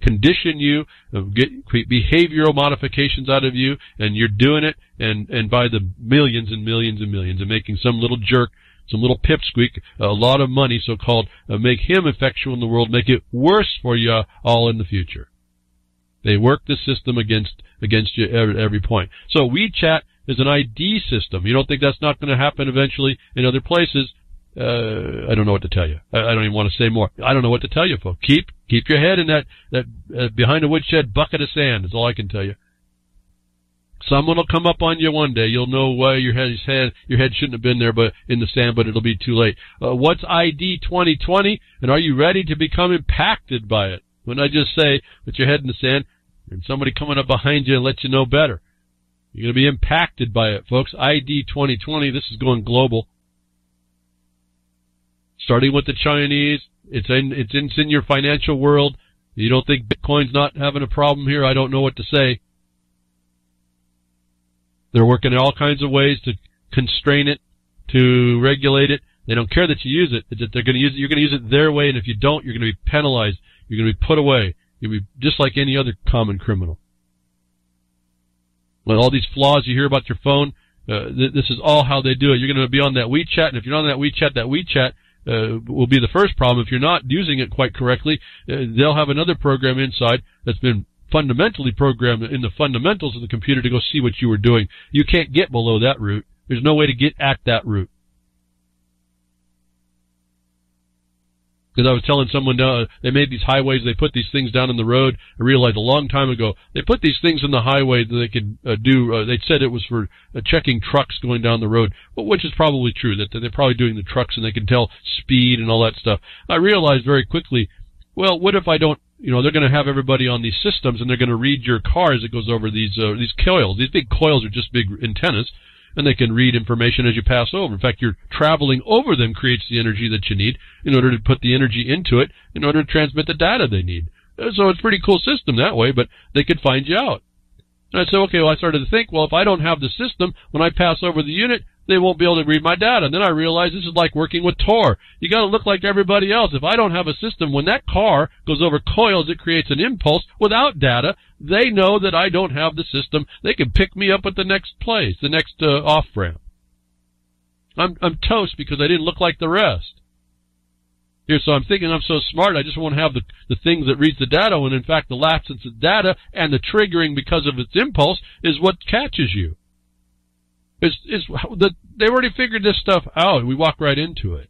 condition you, get behavioral modifications out of you, and you're doing it, and by the millions and millions and millions, and making some little jerk, some little pipsqueak, a lot of money, so-called, make him effectual in the world, make it worse for you all in the future. They work the system against you at every point. So WeChat is an ID system. You don't think that's not going to happen eventually in other places? I don't know what to tell you. I don't even want to say more. I don't know what to tell you, folks. Keep your head in that behind a woodshed bucket of sand is all I can tell you. Someone will come up on you one day. You'll know why your head shouldn't have been there, but in the sand, but it'll be too late. What's ID 2020? And are you ready to become impacted by it? When I just say, put your head in the sand, and somebody coming up behind you and let you know better. You're going to be impacted by it, folks. ID 2020, this is going global. Starting with the Chinese, it's in your financial world. You don't think Bitcoin's not having a problem here? I don't know what to say. They're working in all kinds of ways to constrain it, to regulate it. They don't care that you use it. It's that they're going to use it. You're going to use it their way, and if you don't, you're going to be penalized. You're going to be put away. You'll be just like any other common criminal. Well, all these flaws you hear about your phone, this is all how they do it. You're going to be on that WeChat, and if you're on that WeChat will be the first problem. If you're not using it quite correctly, they'll have another program inside that's been fundamentally programmed in the fundamentals of the computer to go see what you were doing. You can't get below that route. There's no way to get at that route. Because I was telling someone, they made these highways, they put these things down in the road. I realized a long time ago, they put these things in the highway that they could they said it was for checking trucks going down the road, which is probably true, that they're probably doing the trucks and they can tell speed and all that stuff. I realized very quickly, well, what if I don't, they're going to have everybody on these systems and they're going to read your car as it goes over these coils. These big coils are just big antennas, and they can read information as you pass over. In fact, you're traveling over them creates the energy that you need in order to put the energy into it in order to transmit the data they need. So it's a pretty cool system that way, but they could find you out. And I said, okay, well, I started to think, well, if I don't have the system, when I pass over the unit, they won't be able to read my data. And then I realized this is like working with Tor. You got to look like everybody else. If I don't have a system, when that car goes over coils, it creates an impulse without data. They know that I don't have the system. They can pick me up at the next place, the next off-ramp. I'm toast because I didn't look like the rest. Here, so I'm thinking I'm so smart, I just won't have the things that reads the data, when in fact the absence of data and the triggering because of its impulse is what catches you. They already figured this stuff out. We walk right into it.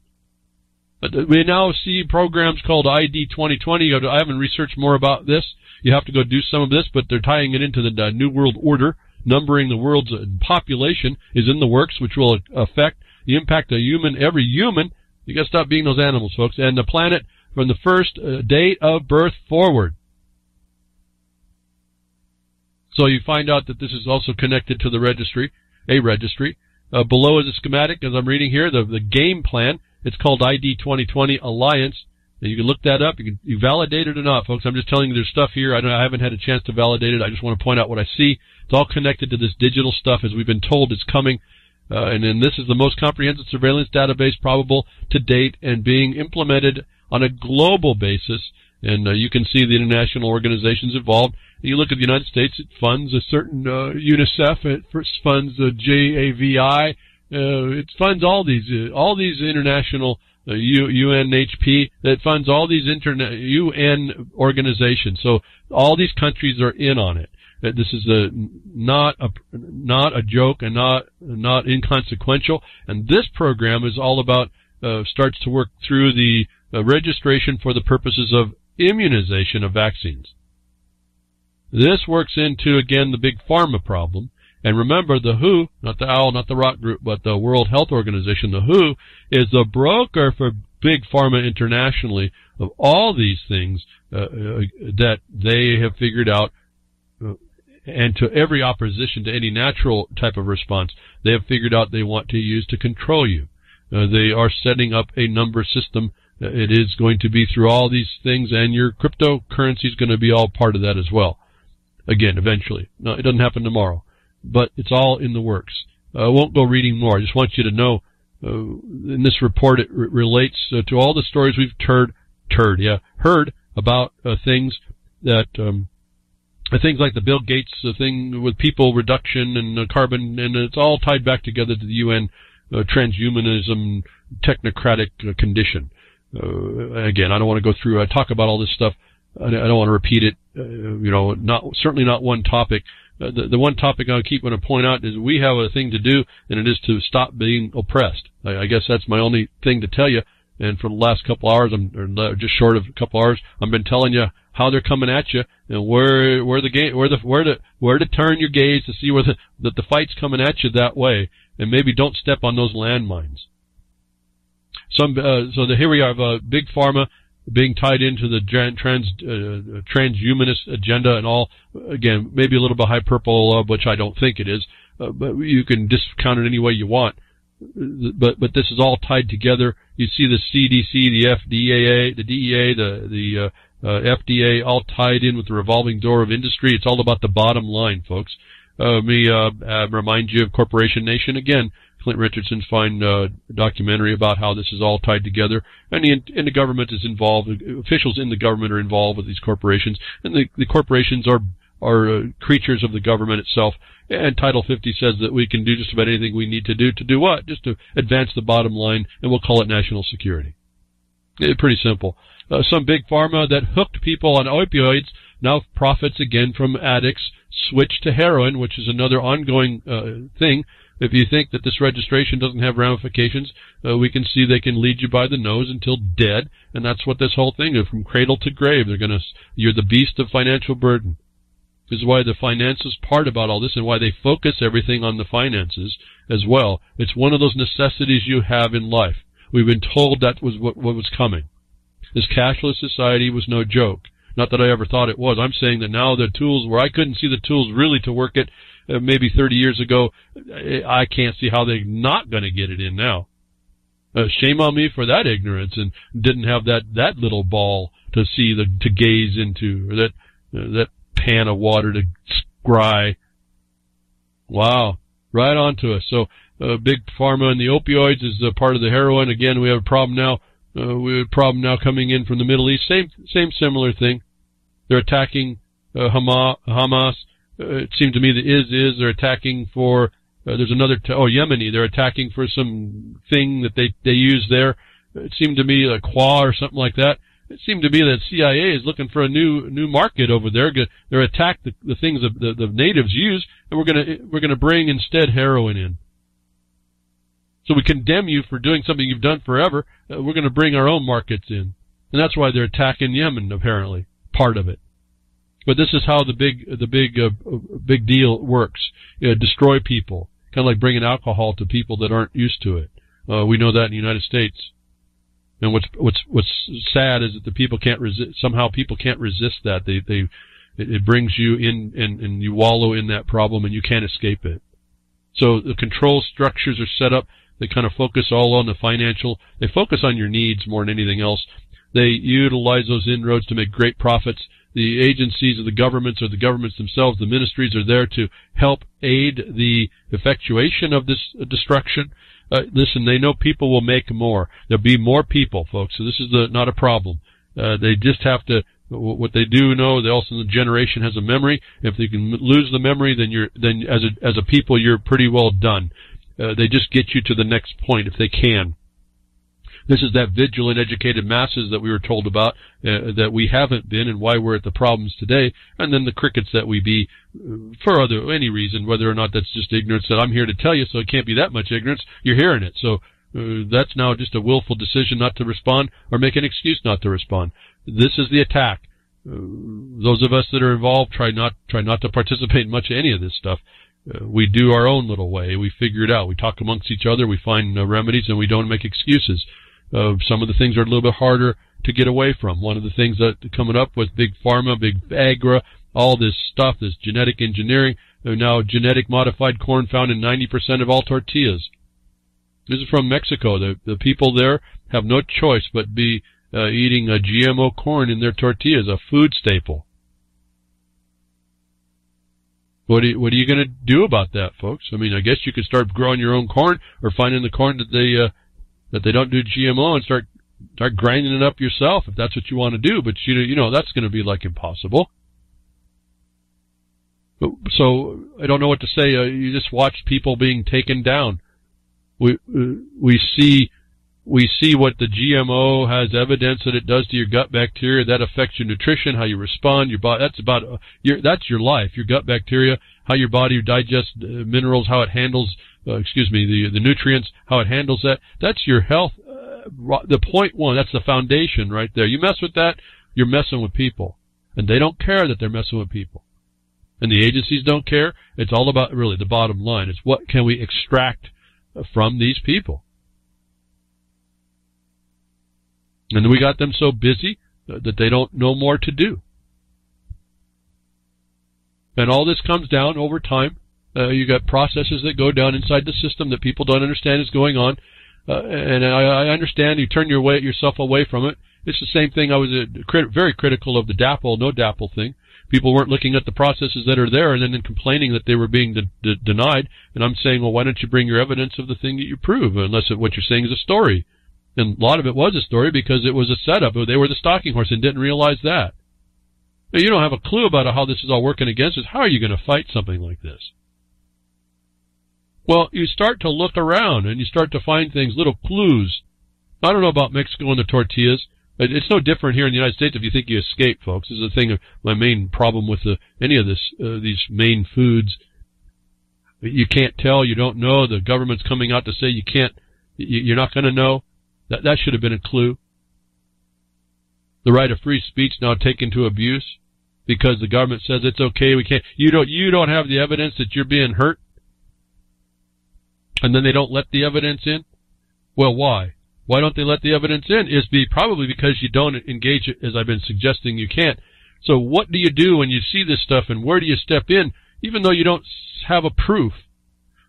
But we now see programs called ID 2020. I haven't researched more about this. You have to go do some of this, but they're tying it into the New World Order. Numbering the world's population is in the works, which will affect the impact of every human. You got to stop being those animals, folks. And the planet from the first date of birth forward. So you find out that this is also connected to the registry. Below is a schematic, as I'm reading here, the game plan. It's called ID 2020 Alliance. And you can look that up. You validate it or not, folks. I'm just telling you there's stuff here. I haven't had a chance to validate it. I just want to point out what I see. It's all connected to this digital stuff, as we've been told it's coming. And then this is the most comprehensive surveillance database probable to date and being implemented on a global basis. And you can see the international organizations involved. You look at the United States, it funds a certain UNICEF, it funds the JAVI, it funds all these international UNHP, that funds all these UN organizations. So all these countries are in on it. This is not a joke and not inconsequential. And this program is all about starts to work through the registration for the purposes of immunization of vaccines. This works into, again, the big pharma problem. And remember, the WHO, not the OWL, not the Rock Group, but the World Health Organization, the WHO, is the broker for big pharma internationally of all these things that they have figured out, and to every opposition to any natural type of response, they have figured out they want to use to control you. They are setting up a number system. It is going to be through all these things, and your cryptocurrency is going to be all part of that as well. Again, eventually. No, it doesn't happen tomorrow, but it's all in the works. I won't go reading more. I just want you to know, in this report, it relates to all the stories we've heard about things that, things like the Bill Gates thing with people reduction and carbon, and it's all tied back together to the UN transhumanism technocratic condition. Again, I don't want to go through. I talk about all this stuff. I don't want to repeat it. Certainly not one topic. The one topic I keep going to point out is we have a thing to do, and it is to stop being oppressed. I guess that's my only thing to tell you. And for the last couple hours, or just short of a couple hours, I've been telling you how they're coming at you and where to turn your gaze to see where the fight's coming at you that way, and maybe don't step on those landmines. Here we have big pharma being tied into the transhumanist agenda and all. Again, maybe a little bit hyperbole, which I don't think it is, but you can discount it any way you want. But this is all tied together. You see the CDC, the FDA, the DEA, the FDA, all tied in with the revolving door of industry. It's all about the bottom line, folks. Let me remind you of Corporation Nation again. Clint Richardson's fine documentary about how this is all tied together, and the government is involved. Officials in the government are involved with these corporations, and the corporations are creatures of the government itself. And Title 50 says that we can do just about anything we need to do what? Just to advance the bottom line, and we'll call it national security. Pretty simple. Some big pharma that hooked people on opioids now profits again from addicts, switch to heroin, which is another ongoing thing. If you think that this registration doesn't have ramifications, we can see they can lead you by the nose until dead, and that's what this whole thing is, from cradle to grave. You're the beast of financial burden. This is why the finances part about all this, and why they focus everything on the finances as well. It's one of those necessities you have in life. We've been told that was what was coming. This cashless society was no joke. Not that I ever thought it was. I'm saying that now the tools, where I couldn't see the tools really to work it maybe 30 years ago, I can't see how they're not going to get it in now. Shame on me for that ignorance, and didn't have that little ball to see, to gaze into, or that pan of water to scry. Wow, right on to us. So big pharma and the opioids is part of the heroin. Again, we have a problem now. We have a problem now coming in from the Middle East. Same similar thing. They're attacking Hamas. It seemed to me that they're attacking for. There's another. Yemeni. They're attacking for some thing that they use there. It seemed to me like Qua or something like that. It seemed to be that CIA is looking for a new market over there. They're attack the things the natives use, and we're gonna bring instead heroin in. So we condemn you for doing something you've done forever. We're going to bring our own markets in, and that's why they're attacking Yemen. Apparently, part of it. But this is how the big deal works. Destroy people, kind of like bringing alcohol to people that aren't used to it. We know that in the United States. And what's sad is that the people can't resist. Somehow people can't resist that. It brings you in, and you wallow in that problem, and you can't escape it. So the control structures are set up. They kind of focus all on the financial. They focus on your needs more than anything else. They utilize those inroads to make great profits. The agencies of the governments, or the governments themselves, the ministries, are there to help aid the effectuation of this destruction. Listen, they know people will make more. There'll be more people, folks, so this is not a problem. They just have to, what they do know, the generation has a memory. If they can lose the memory, then as a people, you're pretty well done. They just get you to the next point if they can. This is that vigilant, educated masses that we were told about, that we haven't been, and why we're at the problems today, and then the crickets that we be for any reason, whether or not that's just ignorance that I'm here to tell you, so it can't be that much ignorance. You're hearing it. So that's now just a willful decision not to respond or make an excuse not to respond. This is the attack. Those of us that are involved try not to participate in much of any of this stuff. We do our own little way. We figure it out. We talk amongst each other. We find remedies, and we don't make excuses. Some of the things are a little bit harder to get away from. One of the things that coming up with big pharma, big agri, all this stuff, this genetic engineering, now genetic modified corn found in 90% of all tortillas. This is from Mexico. The people there have no choice but be eating a GMO corn in their tortillas, a food staple. What are you going to do about that, folks? I mean, I guess you could start growing your own corn, or finding the corn that they don't do GMO, and start grinding it up yourself if that's what you want to do. But you know that's going to be like impossible. So I don't know what to say. You just watch people being taken down. We see what the GMO has evidence that it does to your gut bacteria. That affects your nutrition, how you respond, your body. That's your life, your gut bacteria, how your body digests minerals, how it handles, the nutrients, how it handles that. That's your health. The point one, that's the foundation right there. You mess with that, you're messing with people. And they don't care that they're messing with people. And the agencies don't care. It's all about, really, the bottom line. It's what can we extract from these people. And we got them so busy that they don't know more to do. And all this comes down over time. You got processes that go down inside the system that people don't understand is going on. And I understand you turn yourself away from it. It's the same thing. I was very critical of the DAPL, no DAPL thing. People weren't looking at the processes that are there and then complaining that they were being denied. And I'm saying, well, why don't you bring your evidence of the thing that you prove, unless what you're saying is a story. And a lot of it was a story because it was a setup. They were the Stalking-horse and didn't realize that. Now, you don't have a clue about how this is all working against us. How are you going to fight something like this? Well, you start to look around and you start to find things, little clues. I don't know about Mexico and the tortillas. It's no different here in the United States if you think you escape, folks. This is the thing of my main problem with any of these main foods. You can't tell, you don't know. The government's coming out to say you're not going to know. That should have been a clue. The right of free speech now taken to abuse because the government says it's okay. We can't. You don't have the evidence that you're being hurt, and then they don't let the evidence in. Well, why? Why don't they let the evidence in? Probably because you don't engage it, as I've been suggesting you can't. So what do you do when you see this stuff, and where do you step in, even though you don't have a proof?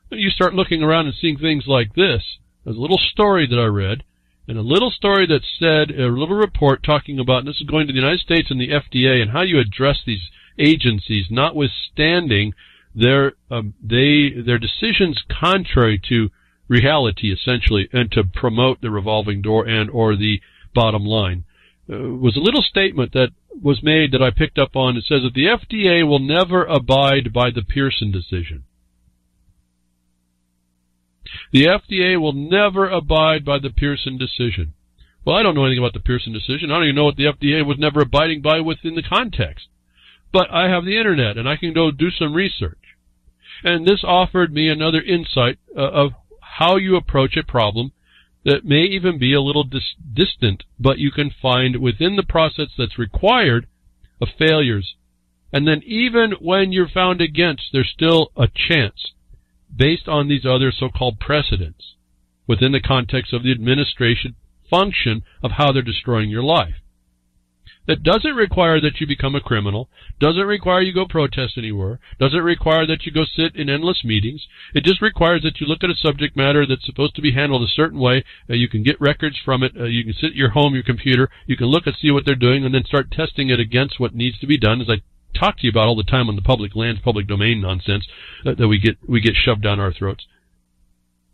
You start looking around and seeing things like this. There's a little story that I read, and a little story that said, a little report talking about, and this is going to the United States and the FDA, and how you address these agencies, notwithstanding their decisions contrary to reality, essentially, and to promote the revolving door or the bottom line. Was a little statement that was made that I picked up on. It says that the FDA will never abide by the PEARSON decision. The FDA will never abide by the PEARSON decision. Well, I don't know anything about the PEARSON decision. I don't even know what the FDA was never abiding by within the context. But I have the Internet, and I can go do some research. And this offered me another insight of how you approach a problem that may even be a little distant, but you can find within the process that's required of failures. And then even when you're found against, there's still a chance based on these other so-called precedents within the context of the administration function of how they're destroying your life. That doesn't require that you become a criminal, doesn't require you go protest anywhere, doesn't require that you go sit in endless meetings. It just requires that you look at a subject matter that's supposed to be handled a certain way. You can get records from it. You can sit at your home, your computer. You can look and see what they're doing and then start testing it against what needs to be done, as I talk to you about all the time on the public lands, public domain nonsense that we get shoved down our throats.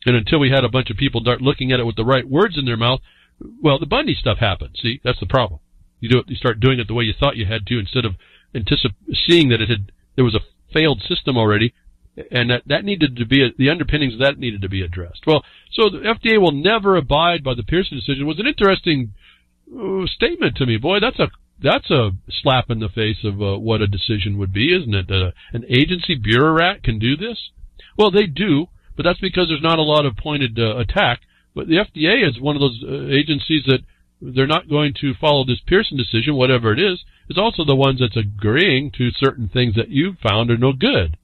And until we had a bunch of people start looking at it with the right words in their mouth, well, the Bundy stuff happened. See, that's the problem. You start doing it the way you thought you had to, instead of seeing that there was a failed system already, and that needed to be the underpinnings of that needed to be addressed. Well, so the FDA will never abide by the Pearson decision was an interesting statement to me. Boy, that's a slap in the face of what a decision would be, isn't it? An agency bureaucrat can do this? Well, they do, but that's because there's not a lot of pointed attack. But the FDA is one of those agencies that they're not going to follow this Pearson decision, whatever it is. It's also the ones that's agreeing to certain things that you found are no good.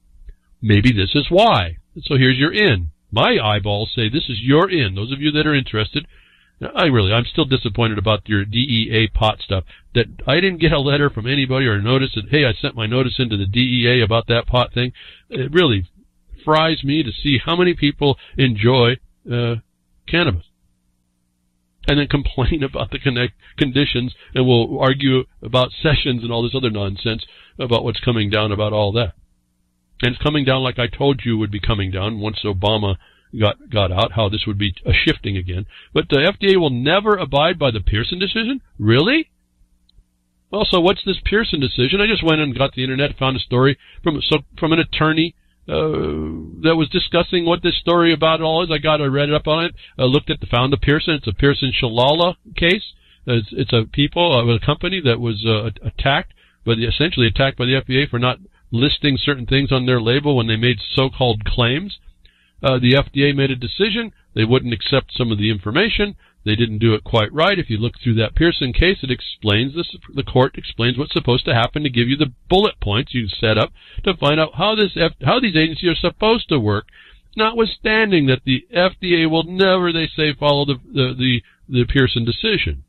Maybe this is why. So here's your in. My eyeballs say this is your in. Those of you that are interested, I'm still disappointed about your DEA pot stuff. That I didn't get a letter from anybody or a notice that, hey, I sent my notice into the DEA about that pot thing. It really fries me to see how many people enjoy cannabis and then complain about the conditions, and will argue about sessions and all this other nonsense about what's coming down about all that. And it's coming down like I told you would be coming down once Obama got out, how this would be a shifting again. But the FDA will never abide by the Pearson decision? Really? Well, so what's this Pearson decision? I just went and got the internet, found a story from an attorney that was discussing what this story about all is. I read up on it, found the Pearson. It's a Pearson-SHALALA case. It's a company that was essentially attacked by the FDA for not listing certain things on their label when they made so-called claims. The FDA made a decision. They wouldn't accept some of the information. They didn't do it quite right. If you look through that Pearson case, it explains this. The court explains what's supposed to happen to give you the bullet points you set up to find out how these agencies are supposed to work, notwithstanding that the FDA will never, they say, follow the Pearson decision.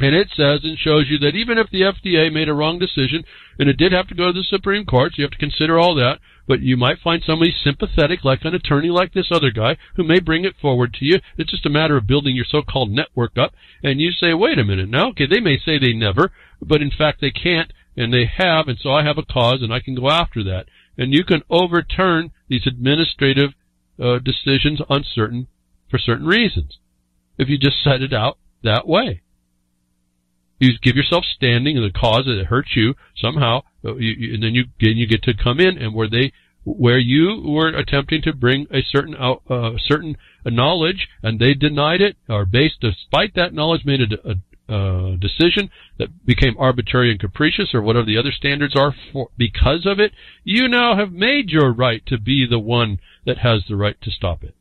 And it says and shows you that even if the FDA made a wrong decision, and it did have to go to the Supreme Court, so you have to consider all that, but you might find somebody sympathetic, like an attorney like this other guy, who may bring it forward to you. It's just a matter of building your so-called network up, and you say, wait a minute now, okay, they may say they never, but in fact they can't, and they have, and so I have a cause, and I can go after that. And you can overturn these administrative decisions for certain reasons, if you just set it out that way. You give yourself standing in the cause that it hurts you somehow, and then you get to come in, and where you were attempting to bring a certain knowledge, and they denied it, or despite that knowledge made a decision that became arbitrary and capricious, or whatever the other standards are because of it, you now have made your right to be the one that has the right to stop it.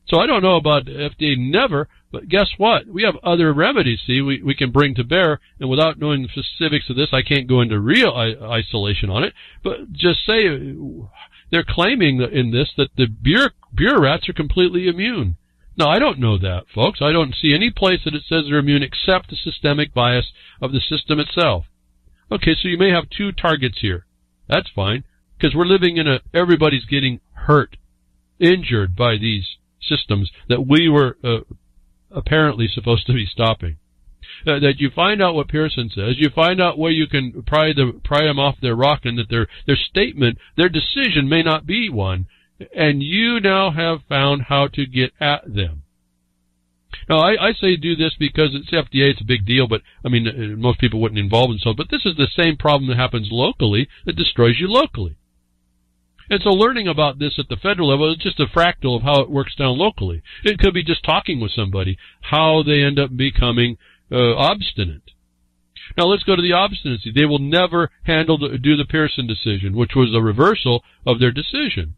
So I don't know about FDA never, but guess what? We have other remedies, see, we can bring to bear, and without knowing the specifics of this, I can't go into real isolation on it, but just say they're claiming in this that the bureaucrats are completely immune. Now, I don't know that, folks. I don't see any place that it says they're immune except the systemic bias of the system itself. Okay, so you may have two targets here. That's fine, because we're living in everybody's getting hurt, injured by these systems that we were apparently supposed to be stopping. That you find out what Pearson says, you find out where you can pry them off their rock, and that their statement, their decision may not be one, and you now have found how to get at them. Now, I say do this because it's FDA, it's a big deal, but, I mean, most people wouldn't involve themselves, but this is the same problem that happens locally that destroys you locally. And so learning about this at the federal level is just a fractal of how it works down locally. It could be just talking with somebody, how they end up becoming obstinate. Now let's go to the obstinacy. They will never do the Pearson decision, which was a reversal of their decision.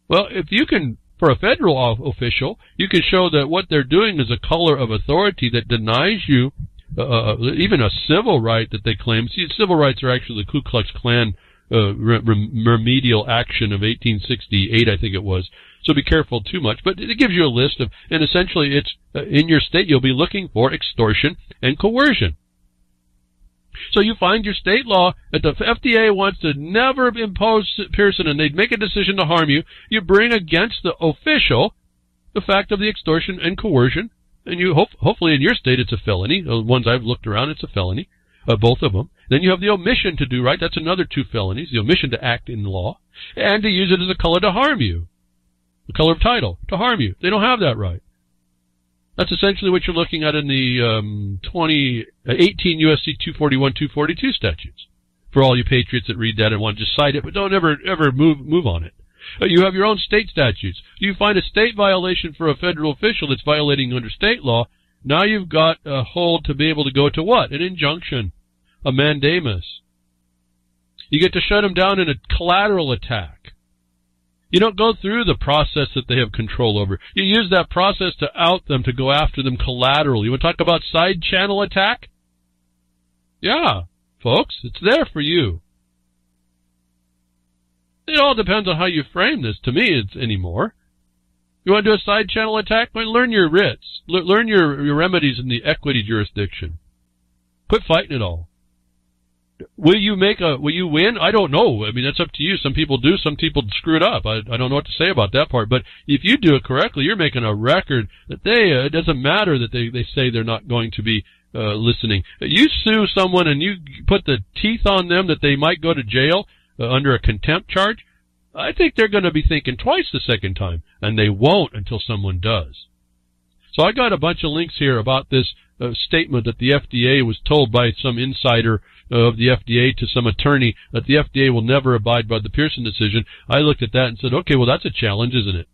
Well, if you can, for a federal official, you can show that what they're doing is a color of authority that denies you even a civil right that they claim. See, civil rights are actually the Ku Klux Klan remedial action of 1868, I think it was. So be careful too much. But it gives you a list of, and essentially it's in your state you'll be looking for extortion and coercion. So you find your state law that the FDA wants to never impose Pearson, and they'd make a decision to harm you. You bring against the official the fact of the extortion and coercion, and you hopefully in your state it's a felony. The ones I've looked around, it's a felony, both of them. Then you have the omission to do right. That's another 2 felonies, the omission to act in law, and to use it as a color to harm you, the color of title, to harm you. They don't have that right. That's essentially what you're looking at in the 18 U.S.C. 241, 242 statutes. For all you patriots that read that and want to just cite it, but don't ever move on it. You have your own state statutes. You find a state violation for a federal official that's violating under state law. Now you've got a hold to be able to go to what? An injunction, a mandamus. You get to shut them down in a collateral attack. You don't go through the process that they have control over. You use that process to out them, to go after them collaterally. You want to talk about side channel attack? Yeah, folks, it's there for you. It all depends on how you frame this. To me, it's anymore. You want to do a side channel attack? Well, learn your writs. Learn your remedies in the equity jurisdiction. Quit fighting it all. Will you win? I don't know. I mean, that's up to you. Some people do. Some people screw it up. I don't know what to say about that part. But if you do it correctly, you're making a record that it doesn't matter that they say they're not going to be listening. You sue someone and you put the teeth on them that they might go to jail under a contempt charge, I think they're going to be thinking twice the second time, and they won't until someone does. So I got a bunch of links here about this statement that the FDA was told by some insider of the FDA to some attorney that the FDA will never abide by the PEARSON decision. I looked at that and said, okay, well, that's a challenge, isn't it?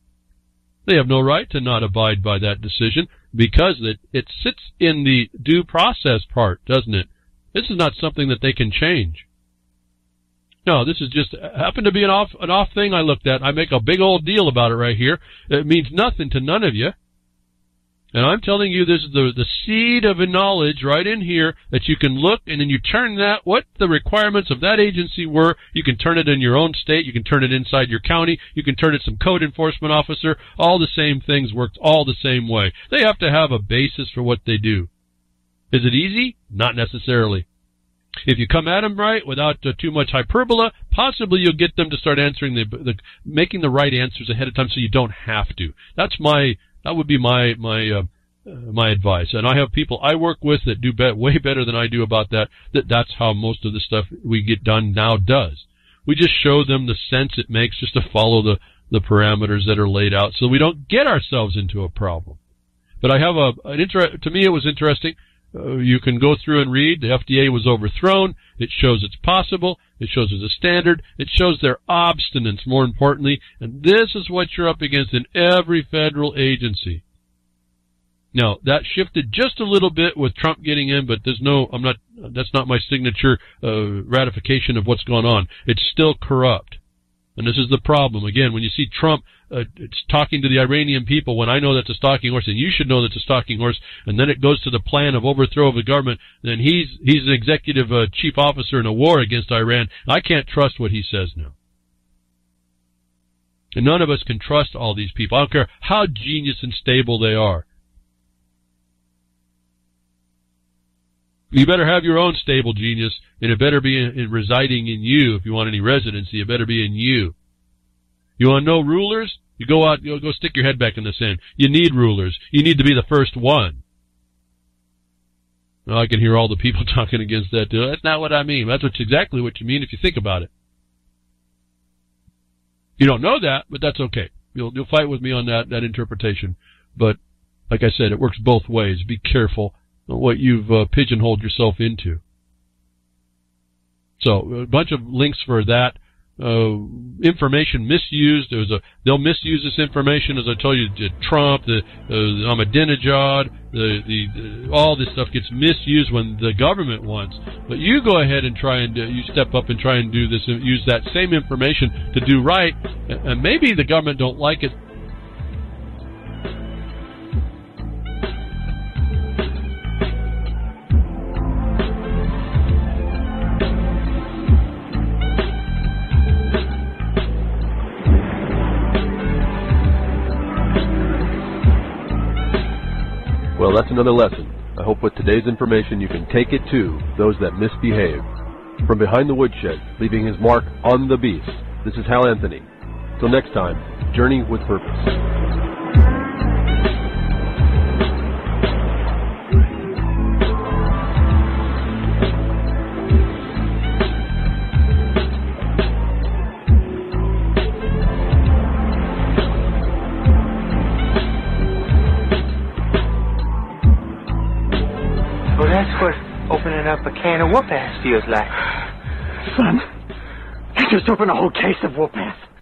They have no right to not abide by that decision because it sits in the due process part, doesn't it? This is not something that they can change. No, this is just happened to be an off thing I looked at. I make a big old deal about it right here. It means nothing to none of you. And I'm telling you, this is the seed of a knowledge right in here that you can look, and then you turn that, what the requirements of that agency were. You can turn it in your own state. You can turn it inside your county. You can turn it some code enforcement officer. All the same things work all the same way. They have to have a basis for what they do. Is it easy? Not necessarily. If you come at them right without too much hyperbola, possibly you'll get them to start answering making the right answers ahead of time, so you don't have to. That would be my advice. And I have people I work with that do way better than I do about that. That's how most of the stuff we get done now does. We just show them the sense it makes just to follow the parameters that are laid out, so we don't get ourselves into a problem. But I have to me it was interesting. You can go through and read. The FDA was overthrown. It shows it's possible. It shows there's a standard. It shows their obstinance, more importantly. And this is what you're up against in every federal agency. Now, that shifted just a little bit with Trump getting in, but that's not my signature ratification of what's going on. It's still corrupt. And this is the problem. Again, when you see Trump talking to the Iranian people, when I know that's a stalking horse, and you should know that's a stalking horse, and then it goes to the plan of overthrow of the government, then he's an executive chief officer in a war against Iran. I can't trust what he says now. And none of us can trust all these people. I don't care how genius and stable they are. You better have your own stable genius, and it better be residing in you. If you want any residency, it better be in you. You want no rulers? You go out, go stick your head back in the sand. You need rulers. You need to be the first one. Well, I can hear all the people talking against that too. That's not what I mean. That's exactly what you mean if you think about it. You don't know that, but that's okay. You'll fight with me on that interpretation. But like I said, it works both ways. Be careful what you've pigeonholed yourself into. So a bunch of links for that. Information misused. They'll misuse this information, as I told you, Trump, the Ahmadinejad, all this stuff gets misused when the government wants. But you go ahead and try and you step up and try and do this and use that same information to do right. And maybe the government don't like it. Well, that's another lesson. I hope with today's information you can take it to those that misbehave. From behind the woodshed, leaving his mark on the beast, this is Hal Anthony. Till next time, journey with purpose. can of whoop-ass feels like. Son, you just opened a whole case of whoop-ass.